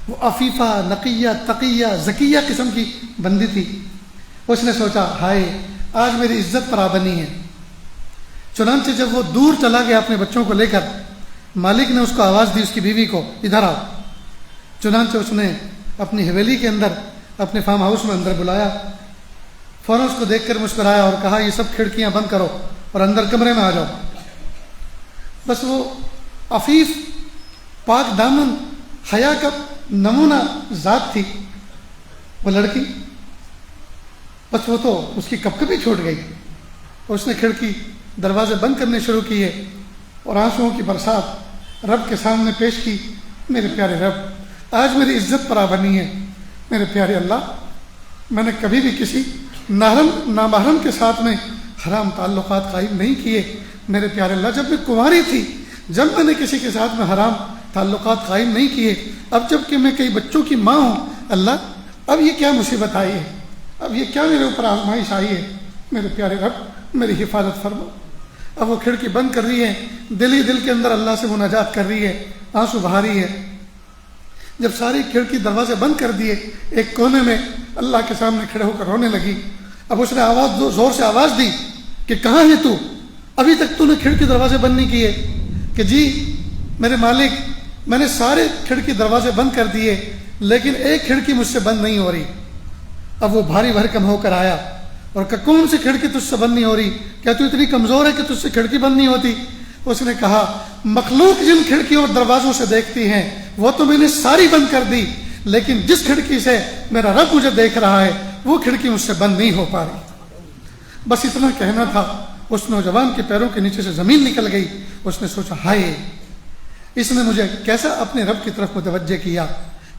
وہ عفیفہ، نقیہ، تقیہ، ذکیہ قسم کی بندی تھی۔ اس نے سوچا ہائے آج میری عزت پر آبنی ہے۔ چنانچہ جب وہ دور چلا گیا اپنے بچوں کو لے کر، مالک نے اس کو آواز دی، اس کی بیوی کو، ادھر آؤ۔ چنانچہ اس نے اپنی حویلی کے اندر اپنے فارم ہاؤس میں اندر بلایا، فوراً اس کو دیکھ کر مسکرایا اور کہا یہ سب کھڑکیاں بند کرو اور اندر کمرے میں آ جاؤ۔ بس وہ عفیف، پاک دامن، حیا کا نمونہ ذات تھی وہ لڑکی، بس وہ تو اس کی کپ کپی چھوٹ گئی اور اس نے کھڑکی دروازے بند کرنے شروع کیے اور آنسوؤں کی برسات رب کے سامنے پیش کی۔ میرے پیارے رب آج میری عزت پر آبنی ہے۔ میرے پیارے اللہ میں نے کبھی بھی کسی نامحرم کے ساتھ میں حرام تعلقات قائم نہیں کیے۔ میرے پیارے اللہ جب میں کنواری تھی جب میں نے کسی کے ساتھ میں حرام تعلقات قائم نہیں کیے، اب جب کہ میں کئی بچوں کی ماں ہوں اللہ اب یہ کیا مصیبت آئی ہے، اب یہ کیا میرے اوپر آزمائش آئی ہے۔ میرے پیارے رب میری حفاظت فرما۔ اب وہ کھڑکی بند کر رہی ہے، دل ہی دل کے اندر اللہ سے مناجات کر رہی ہے، آنسو بہا رہی ہے۔ جب ساری کھڑکی دروازے بند کر دیے ایک کونے میں اللہ کے سامنے کھڑے ہو کر رونے لگی۔ اب اس نے زور سے آواز دی کہ کہاں ہے تو؟ ابھی تک تو نے کھڑکی دروازے بند نہیں کیے۔ کہ جی میرے مالک میں نے سارے کھڑکی دروازے بند کر دیے لیکن ایک کھڑکی مجھ سے بند نہیں ہو رہی. اب وہ بھاری بھرکم ہو کر آیا اور کہ کون سی کھڑکی تجھ سے بند نہیں ہو رہی؟ کیا تو اتنی کمزور ہے کہ تجھ سے کھڑکی بند نہیں ہوتی؟ اس نے کہا مخلوق جن کھڑکیوں اور دروازوں سے دیکھتی ہیں وہ تو میں نے ساری بند کر دی، لیکن جس کھڑکی سے میرا رب مجھے دیکھ رہا ہے وہ کھڑکی مجھ سے بند نہیں ہو پا رہی. بس اتنا کہنا تھا. اس نوجوان کے پیروں کے نیچے سے زمین نکل گئی. اس نے سوچا ہائے، اس نے مجھے کیسا اپنے رب کی طرف متوجہ کیا،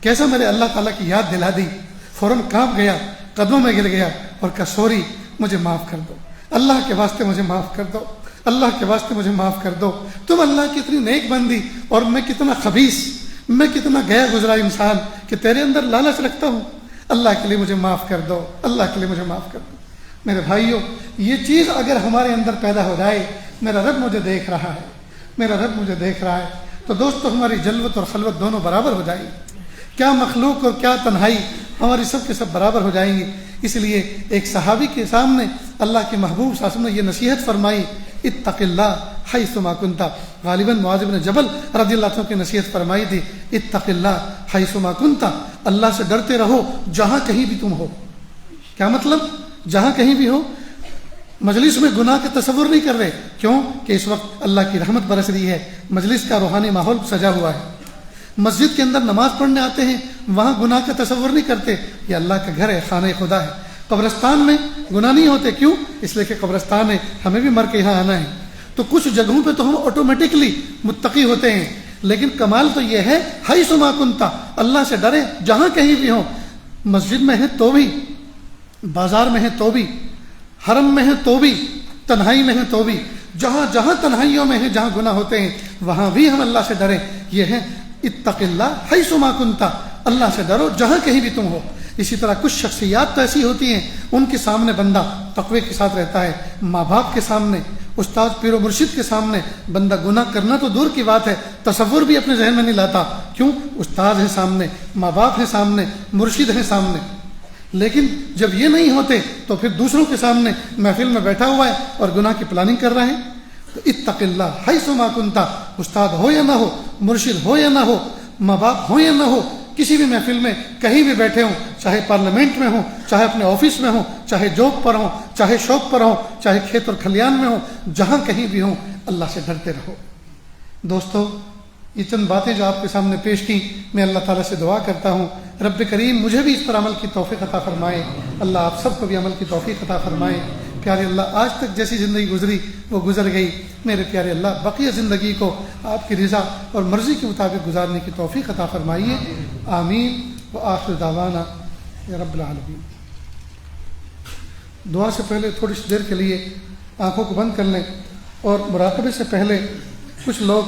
کیسا میرے اللہ تعالیٰ کی یاد دلا دی. فوراً کانپ گیا، قدموں میں گر گیا اور کہا سوری، مجھے معاف کر دو، اللہ کے واسطے مجھے معاف کر دو، اللہ کے واسطے مجھے معاف کر دو. تم اللہ کی اتنی نیک بندی اور میں کتنا خبیث، میں کتنا گیا گزرا انسان کہ تیرے اندر لالچ رکھتا ہوں. اللہ کے لیے مجھے معاف کر دو، اللہ کے لیے مجھے معاف کر دو. میرے بھائیوں، یہ چیز اگر ہمارے اندر پیدا ہو جائے، میرا رب مجھے دیکھ رہا ہے، میرا رب مجھے دیکھ رہا ہے، تو دوستو ہماری جلوت اور خلوت دونوں برابر ہو جائیں گی. کیا مخلوق اور کیا تنہائی، ہماری سب کے سب برابر ہو جائیں گی. اس لیے ایک صحابی کے سامنے اللہ کے محبوب صلی اللہ علیہ وسلم نے یہ نصیحت فرمائی، اتق اللہ حیث ما کنت. غالباً معاذ بن جبل رضی اللہ عنہ کی نصیحت فرمائی تھی، اتق اللہ حیث ما کنت، اللہ سے ڈرتے رہو جہاں کہیں بھی تم ہو. کیا مطلب؟ جہاں کہیں بھی ہو. مجلس میں گناہ کا تصور نہیں کر رہے، کیوں کہ اس وقت اللہ کی رحمت برس رہی ہے، مجلس کا روحانی ماحول سجا ہوا ہے. مسجد کے اندر نماز پڑھنے آتے ہیں، وہاں گناہ کا تصور نہیں کرتے، یہ اللہ کا گھر ہے، خانہ خدا ہے. قبرستان میں گناہ نہیں ہوتے، کیوں؟ اس لیے کہ قبرستان ہے، ہمیں بھی مر کے یہاں آنا ہے. تو کچھ جگہوں پہ تو ہم آٹومیٹکلی متقی ہوتے ہیں، لیکن کمال تو یہ ہے حیث ما کنت، اللہ سے ڈرے جہاں کہیں بھی ہو. مسجد میں ہے تو بھی، بازار میں ہے تو بھی، حرم میں ہے تو بھی، تنہائی میں ہے تو بھی، جہاں جہاں تنہائیوں میں ہے، جہاں گناہ ہوتے ہیں وہاں بھی ہم اللہ سے ڈریں. یہ ہے اتق اللہ حیث ما کنت، اللہ سے ڈرو جہاں کہیں بھی تم ہو. اسی طرح کچھ شخصیات تو ایسی ہوتی ہیں، ان کے سامنے بندہ تقوی کے ساتھ رہتا ہے. ماں باپ کے سامنے، استاد پیر و مرشد کے سامنے بندہ گناہ کرنا تو دور کی بات ہے، تصور بھی اپنے ذہن میں نہیں لاتا. کیوں؟ استاد ہے سامنے، ماں باپ ہے سامنے، مرشد ہے سامنے. لیکن جب یہ نہیں ہوتے تو پھر دوسروں کے سامنے محفل میں بیٹھا ہوا ہے اور گناہ کی پلاننگ کر رہے ہیں. تو اتق اللہ حیث ما کنت، استاد ہو یا نہ ہو، مرشد ہو یا نہ ہو، ماں باپ ہو یا نہ ہو، کسی بھی محفل میں کہیں بھی بیٹھے ہوں، چاہے پارلیمنٹ میں ہوں، چاہے اپنے آفس میں ہوں، چاہے جاب پر ہوں، چاہے شاپ پر ہوں، چاہے کھیت اور کھلیان میں ہوں، جہاں کہیں بھی ہوں اللہ سے ڈرتے رہو. دوستو، یہ چند باتیں جو آپ کے سامنے پیش کی، میں اللہ تعالیٰ سے دعا کرتا ہوں رب کریم مجھے بھی اس پر عمل کی توفیق عطا فرمائے، اللہ آپ سب کو بھی عمل کی توفیق عطا فرمائے. پیارے اللہ، آج تک جیسی زندگی گزری وہ گزر گئی، میرے پیارے اللہ بقیہ زندگی کو آپ کی رضا اور مرضی کے مطابق گزارنے کی توفیق عطا فرمائیے. آمین وآخر دعوانا یا رب العالمین. دعا سے پہلے تھوڑی سی دیر کے لیے آنکھوں کو بند کر لیں، اور مراقبے سے پہلے کچھ لوگ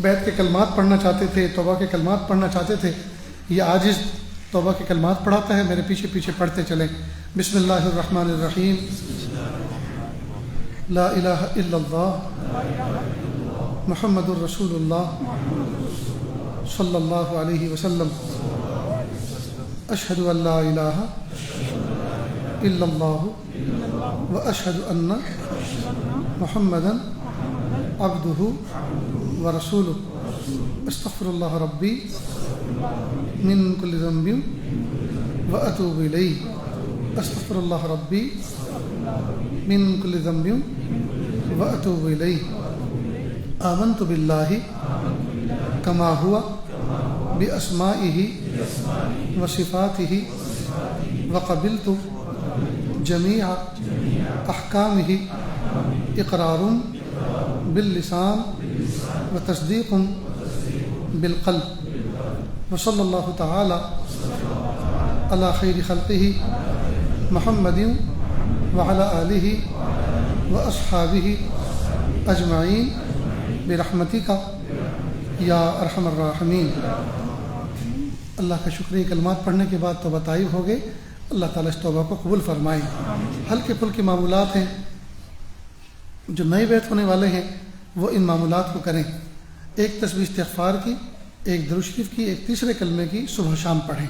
بیت کے کلمات پڑھنا چاہتے تھے، توبہ کے کلمات پڑھنا چاہتے تھے. یہ عاجز توبہ کے کلمات پڑھاتا ہے، میرے پیچھے پیچھے پڑھتے چلیں. بسم اللہ الرحمن الرحیم. لا الہ الا اللہ محمد الرسول اللہ صلی اللہ علیہ وسلم. اشہد ان لا الہ الا اللہ و اشہد ان محمدا عبدہ ورسولہ. استغفر اللہ ربی من کل ذنب واتوب الیہ. استغفر اللہ ربی من کل ذنب واتوب الیہ. آمنت باللہ کما ہوا باسمائہ وصفاتہ وقبلت جمیع احکامہ اقرار باللسان وتصدیق بالقلب. وصلی اللہ تعالی علی خیر خلقہ محمد وعلی آلہ واصحابہ اجمعین برحمتک یا ارحم الراحمین. اللہ کا شکریہ، کلمات پڑھنے کے بعد توبہ طائب ہو گئے. اللہ تعالیٰ اس توبہ کو قبول فرمائے. ہلکے پھلکے معمولات ہیں، جو نئے بیت ہونے والے ہیں وہ ان معمولات کو کریں. ایک تسبیح استغفار کی، ایک درود شریف کی، ایک تیسرے کلمے کی صبح شام پڑھیں.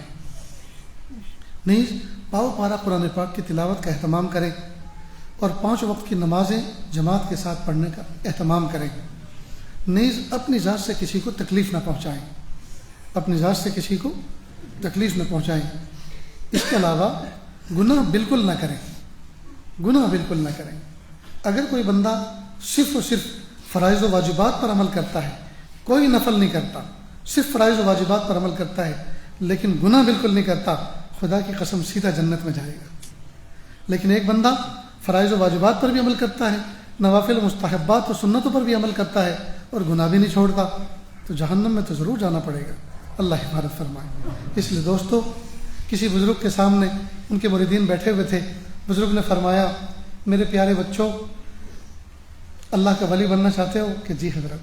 نیز پاؤ پارا قرآن پاک کی تلاوت کا اہتمام کریں، اور 5 وقت کی نمازیں جماعت کے ساتھ پڑھنے کا اہتمام کریں. نیز اپنی ذات سے کسی کو تکلیف نہ پہنچائیں، اپنی ذات سے کسی کو تکلیف نہ پہنچائیں۔ اس کے علاوہ گناہ بالکل نہ کریں، گناہ بالکل نہ کریں۔ اگر کوئی بندہ صرف اور صرف فرائض و واجبات پر عمل کرتا ہے، کوئی نفل نہیں کرتا، صرف فرائض و واجبات پر عمل کرتا ہے لیکن گناہ بالکل نہیں کرتا، خدا کی قسم سیدھا جنت میں جائے گا۔ لیکن ایک بندہ فرائض و واجبات پر بھی عمل کرتا ہے، نوافل و مستحبات اور سنتوں پر بھی عمل کرتا ہے اور گناہ بھی نہیں چھوڑتا، تو جہنم میں تو ضرور جانا پڑے گا۔ اللہ حفاظت فرمائے۔ اس لیے دوستو، کسی بزرگ کے سامنے ان کے مریدین بیٹھے ہوئے تھے، بزرگ نے فرمایا میرے پیارے بچوں، اللہ کا ولی بننا چاہتے ہو؟ کہ جی حضرت۔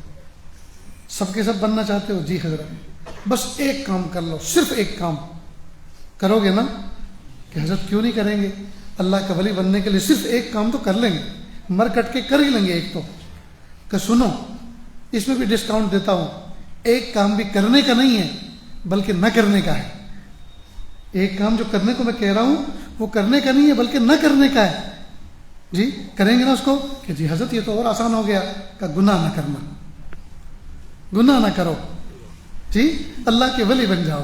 سب کے سب بننا چاہتے ہو؟ جی حضرت۔ بس ایک کام کر لو، صرف ایک کام کرو گے نا؟ کہ حضرت کیوں نہیں کریں گے؟ اللہ کا ولی بننے کے لیے صرف ایک کام تو کر لیں گے، مر کٹ کے کر ہی لیں گے ایک تو۔ کہ سنو، اس میں بھی ڈسکاؤنٹ دیتا ہوں، ایک کام بھی کرنے کا نہیں ہے بلکہ نہ کرنے کا ہے۔ ایک کام جو کرنے کو میں کہہ رہا ہوں وہ کرنے کا نہیں ہے بلکہ نہ کرنے کا ہے۔ جی کریں گے نا اس کو؟ کہ جی حضرت یہ تو اور آسان ہو گیا۔ کہ گناہ نہ کرنا، گناہ نہ کرو، جی اللہ کے ولی بن جاؤ۔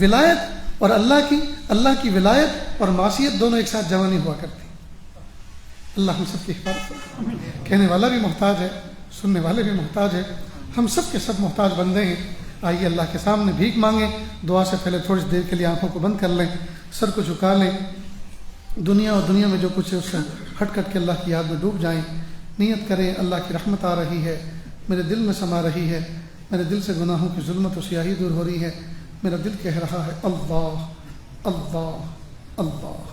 ولایت اور اللہ کی ولایت اور معصیت دونوں ایک ساتھ جمع نہیں ہوا کرتی۔ اللہ ہم سب کی حفاظت کرے۔ کہنے والا بھی محتاج ہے، سننے والے بھی محتاج ہے، ہم سب کے سب محتاج بندے ہیں۔ آئیے اللہ کے سامنے بھیک مانگیں۔ دعا سے پہلے تھوڑی دیر کے لیے آنکھوں کو بند کر لیں، سر کو جھکا لیں، دنیا اور دنیا میں جو کچھ ہے اس سے ہٹ کٹ کے اللہ کی یاد میں ڈوب جائیں۔ نیت کریں اللہ کی رحمت آ رہی ہے، میرے دل میں سما رہی ہے، میرے دل سے گناہوں کی ظلمت و سیاہی دور ہو رہی ہے، میرا دل کہہ رہا ہے اللہ اللہ اللہ۔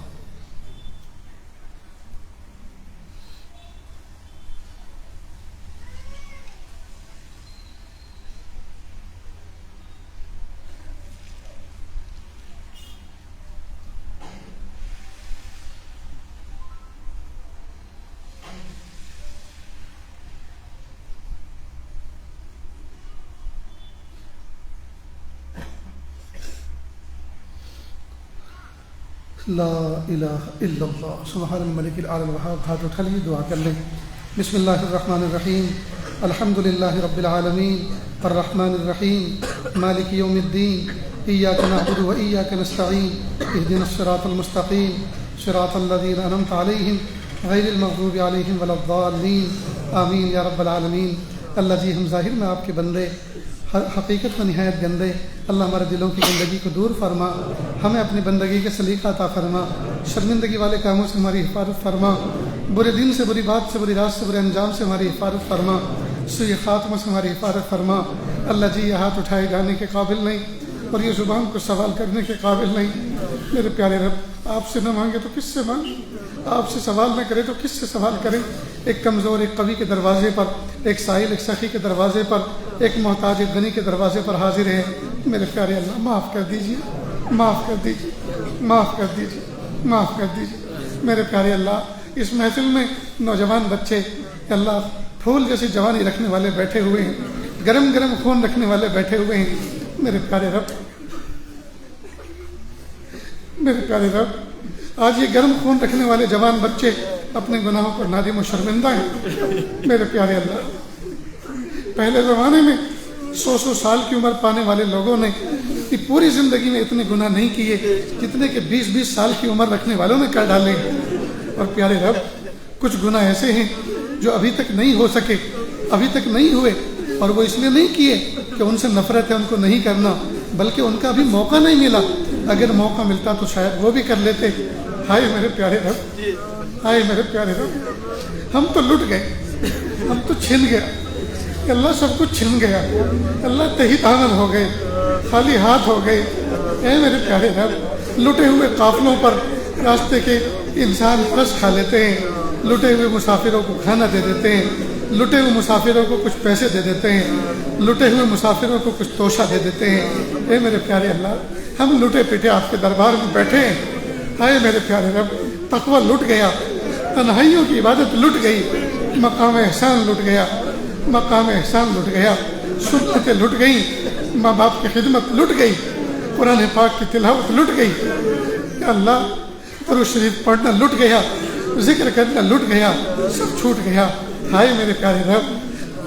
لا الہ الا اللہ سبحان الملک الاعلی الوہاب۔ ہاتھ اٹھا لیے، دعا کر لیں۔ بسم اللہ الرحمن الرحیم، الحمد للہ رب العالمین الرحمن الرحیم مالک یوم الدین، ایاک نعبد و ایاک نستعین، اہدنا الصراط المستقیم صراط الذین انعمت علیہم غیر المغضوب علیہم ولا الضالین، آمین یا رب العالمین۔ اللہ جی ہم ظاہر میں آپ کے بندے، حقیقت میں نہایت گندے، اللہ ہمارے دلوں کی گندگی کو دور فرما، ہمیں اپنی بندگی کے سلیقہ عطا فرما، شرمندگی والے کاموں سے ہماری حفاظت فرما، برے دین سے، بری بات سے، بری رات سے، برے انجام سے ہماری حفاظت فرما، سوء خاتمہ سے ہماری حفاظت فرما۔ اللہ جی یہ ہاتھ اٹھائے جانے کے قابل نہیں اور یہ زبان کو سوال کرنے کے قابل نہیں۔ میرے پیارے رب، آپ سے نہ مانگے تو کس سے مانگے؟ آپ سے سوال نہ کرے تو کس سے سوال کریں؟ ایک کمزور ایک قوی کے دروازے پر، ایک سائل ایک سخی کے دروازے پر، ایک محتاج ایک غنی کے دروازے پر حاضر ہے۔ میرے پیارے اللہ معاف کر دیجیے، معاف کر دیجیے، معاف کر دیجیے، معاف کر دیجیے۔ میرے پیارے اللہ، اس محفل میں نوجوان بچے اللہ پھول جیسی جوانی رکھنے والے بیٹھے ہوئے ہیں، گرم گرم خون رکھنے والے بیٹھے ہوئے ہیں۔ میرے پیارے رب، میرے پیارے رب، آج یہ گرم خون رکھنے والے جوان بچے اپنے گناہوں پر نادم و شرمندہ ہیں۔ میرے پیارے اللہ، پہلے زمانے میں 100 سال کی عمر پانے والے لوگوں نے پوری زندگی میں اتنے گناہ نہیں کیے جتنے کہ 20 سال کی عمر رکھنے والوں نے کر ڈالے۔ اور پیارے رب، کچھ گناہ ایسے ہیں جو ابھی تک نہیں ہو سکے، ابھی تک نہیں ہوئے، اور وہ اس لیے نہیں کیے کہ ان سے نفرت ہے، ان کو نہیں کرنا، بلکہ ان کا ابھی موقع نہیں ملا۔ اگر موقع ملتا تو شاید وہ بھی کر لیتے۔ ہائے میرے پیارے رب، ہائے میرے پیارے رب، ہم تو لٹ گئے، ہم تو چھن گیا، اللہ سب کچھ چھن گیا، اللہ تہی تانر ہو گئے، خالی ہاتھ ہو گئے۔ اے میرے پیارے رب، لٹے ہوئے قافلوں پر راستے کے انسان رس کھا لیتے ہیں، لٹے ہوئے مسافروں کو کھانا دے دیتے ہیں، لٹے ہوئے مسافروں کو کچھ پیسے دے دیتے ہیں، لٹے ہوئے مسافروں کو کچھ توشہ دے دیتے ہیں۔ اے میرے پیارے اللہ، ہم لٹے پیٹے آپ کے دربار میں بیٹھے ہیں۔ ہائے میرے پیارے رب، تقوی لٹ گیا، تنہائیوں کی عبادت لٹ گئی، مقام احسان لٹ گیا، مقام احسان لٹ گیا، سنتیں لٹ گئیں، ماں باپ کی خدمت لٹ گئی، قرآن پاک کی تلاوت لٹ گئی۔ یا اللہ، درود شریف پڑھنا لٹ گیا، ذکر کرنا لٹ گیا، سب چھوٹ گیا۔ ہائے میرے پیارے رب،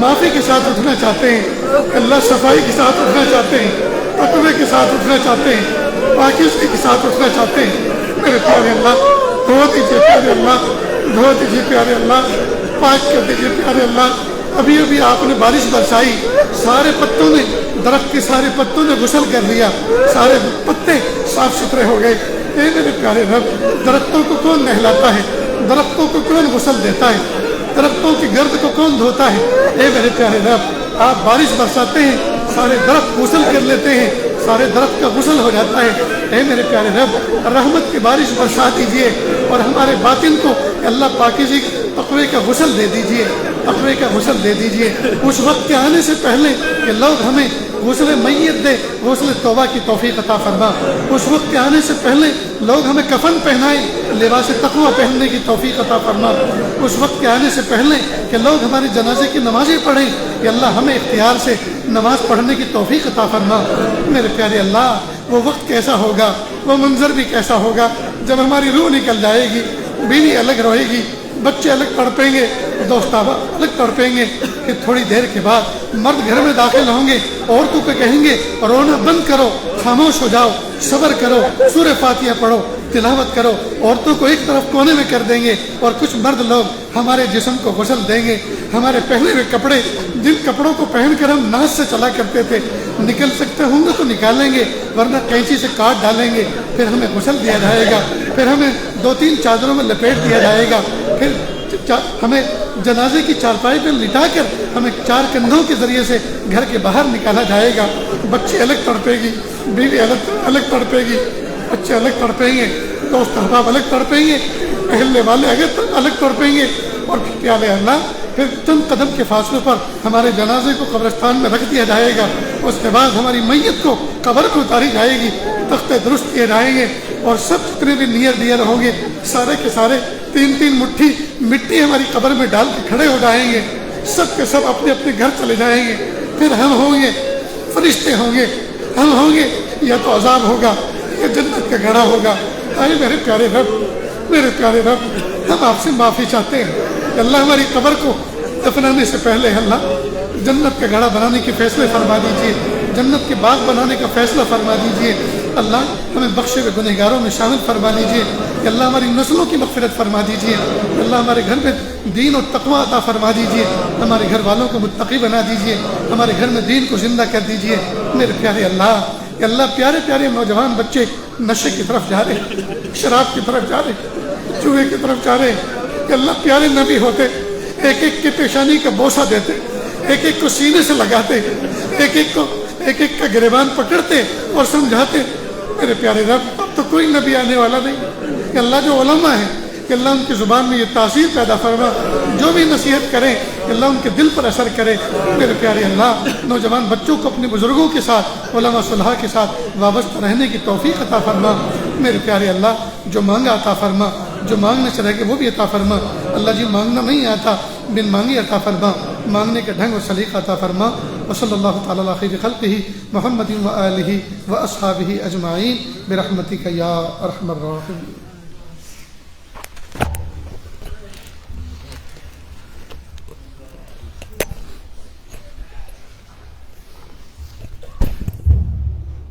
معافی کے ساتھ اٹھنا چاہتے ہیں اللہ، صفائی کے ساتھ اٹھنا چاہتے ہیں، تقوی کے ساتھ اٹھنا چاہتے ہیں، پاکیزگی کے ساتھ اٹھنا چاہتے ہیں۔ میرے پیارے اللہ دھو دیجیے، پیارے اللہ دھو دیجیے، پیارے اللہ پاک کر دیجیے، پیارے اللہ۔ ابھی ابھی آپ نے بارش برسائی، سارے پتوں نے، درخت کے سارے پتوں نے غسل کر لیا، سارے پتے صاف ستھرے ہو گئے۔ اے میرے پیارے رب، درختوں کو کون نہلاتا ہے؟ درختوں کو کون غسل دیتا ہے؟ درختوں کی گرد کو کون دھوتا ہے؟ اے میرے پیارے رب، آپ بارش برساتے ہیں، سارے درخت غسل کر لیتے ہیں، سارے درخت کا غسل ہو جاتا ہے۔ اے میرے پیارے رب، رحمت کی بارش برسا دیجیے اور ہمارے باطن کو اللہ پاکیزگی تقوی کا غسل دے دیجیے، تقوی کا غسل دے دیجیے۔ اس وقت کے آنے سے پہلے کہ لوگ ہمیں غسل میت دے، غسل توبہ کی توفیق عطا فرما۔ اس وقت کے آنے سے پہلے لوگ ہمیں کفن پہنائیں، لباس تقوی پہننے کی توفیق عطا فرما۔ اس وقت کے آنے سے پہلے کہ لوگ ہمارے جنازے کی نمازیں پڑھیں، کہ اللہ ہمیں اختیار سے نماز پڑھنے کی توفیق عطا فرما۔ میرے پیارے اللہ، وہ وقت کیسا ہوگا، وہ منظر بھی کیسا ہوگا جب ہماری روح نکل جائے گی، بیوی الگ رہے گی، بچے الگ تڑپیں گے، دوست الگ تڑپیں گے۔ پھر تھوڑی دیر کے بعد مرد گھر میں داخل ہوں گے، عورتوں کو کہیں گے رونا بند کرو، خاموش ہو جاؤ، صبر کرو، سورہ فاتحہ پڑھو، تلاوت کرو۔ عورتوں کو ایک طرف کونے میں کر دیں گے اور کچھ مرد لوگ ہمارے جسم کو غسل دیں گے۔ ہمارے پہنے ہوئے کپڑے، جن کپڑوں کو پہن کر ہم ناز سے چلا کرتے تھے، نکل سکتے ہوں گے تو نکالیں گے، ورنہ قینچی سے کاٹ ڈالیں گے۔ پھر ہمیں غسل دیا جائے گا، پھر ہمیں 2-3 چادروں میں لپیٹ دیا جائے گا، پھر ہمیں جنازے کی چارپائی پر لٹا کر ہمیں 4 کندھوں کے ذریعے سے گھر کے باہر نکالا جائے گا۔ بچے الگ تڑپے گی، بیوی الگ تڑپے گی، بچے الگ تڑپیں گے، دوست احباب الگ تڑپیں گے، اہل والے الگ تڑپیں گے۔ اور پیارے اللہ، پھر چند قدم کے فاصلے پر ہمارے جنازے کو قبرستان میں رکھ دیا جائے گا۔ اس کے بعد ہماری میت کو قبر کو اتاری جائے گی، تختے درست کیے جائیں گے، اور سب جتنے بھی نیئر ڈیئر ہوں گے سارے کے سارے 3-3 مٹھی مٹی ہماری قبر میں ڈال کے کھڑے ہو جائیں گے۔ سب کے سب اپنے اپنے گھر چلے جائیں گے۔ پھر ہم ہوں گے، فرشتے ہوں گے، ہم ہوں گے، یا تو عذاب ہوگا یا جنت کا گھڑا ہوگا۔ اے میرے پیارے رب، میرے پیارے رب، ہم آپ سے معافی چاہتے ہیں کہ اللہ ہماری قبر کو دفنانے سے پہلے اللہ جنت کا گھڑا بنانے کے فیصلے فرما دیجیے، جنت کے باغ بنانے کا فیصلہ فرما دیجیے۔ اللہ ہمیں بخشے ہوئے گنہگاروں میں شامل فرما لیجیے کہ اللہ ہماری نسلوں کی مغفرت فرما دیجیے۔ اللہ ہمارے گھر میں دین اور تقوی عطا فرما دیجیے، ہمارے گھر والوں کو متقی بنا دیجیے، ہمارے گھر میں دین کو زندہ کر دیجیے۔ میرے پیارے اللہ، کہ اللہ پیارے پیارے نوجوان بچے نشے کی طرف جا رہے، شراب کی طرف جا رہے، جوئے کی طرف جا رہے، کہ اللہ پیارے نبی ہوتے ایک ایک کے پیشانی کا بوسہ دیتے، ایک ایک کو سینے سے لگاتے، ایک ایک کا گریبان پکڑتے اور سمجھاتے۔ میرے پیارے رب، اب تو کوئی نبی آنے والا نہیں، کہ اللہ جو علماء ہیں کہ اللہ ان کی زبان میں یہ تاثیر پیدا فرما، جو بھی نصیحت کریں کہ اللہ ان کے دل پر اثر کرے۔ میرے پیارے اللہ، نوجوان بچوں کو اپنے بزرگوں کے ساتھ، علماء صلحاء کے ساتھ وابستہ رہنے کی توفیق عطا فرما۔ میرے پیارے اللہ، جو مانگا عطا فرما، جو مانگنے سے رہ کے وہ بھی عطا فرما۔ اللہ جی مانگنا نہیں آتا، بن مانگی عطا فرما، مانگنے کا ڈھنگ اور سلیقہ عطا فرما۔ وصلی اللہ تعالی علی خیر خلقہ محمد و آلہ و اصحابہ اجمعین برحمتک یا ارحم الراحمین۔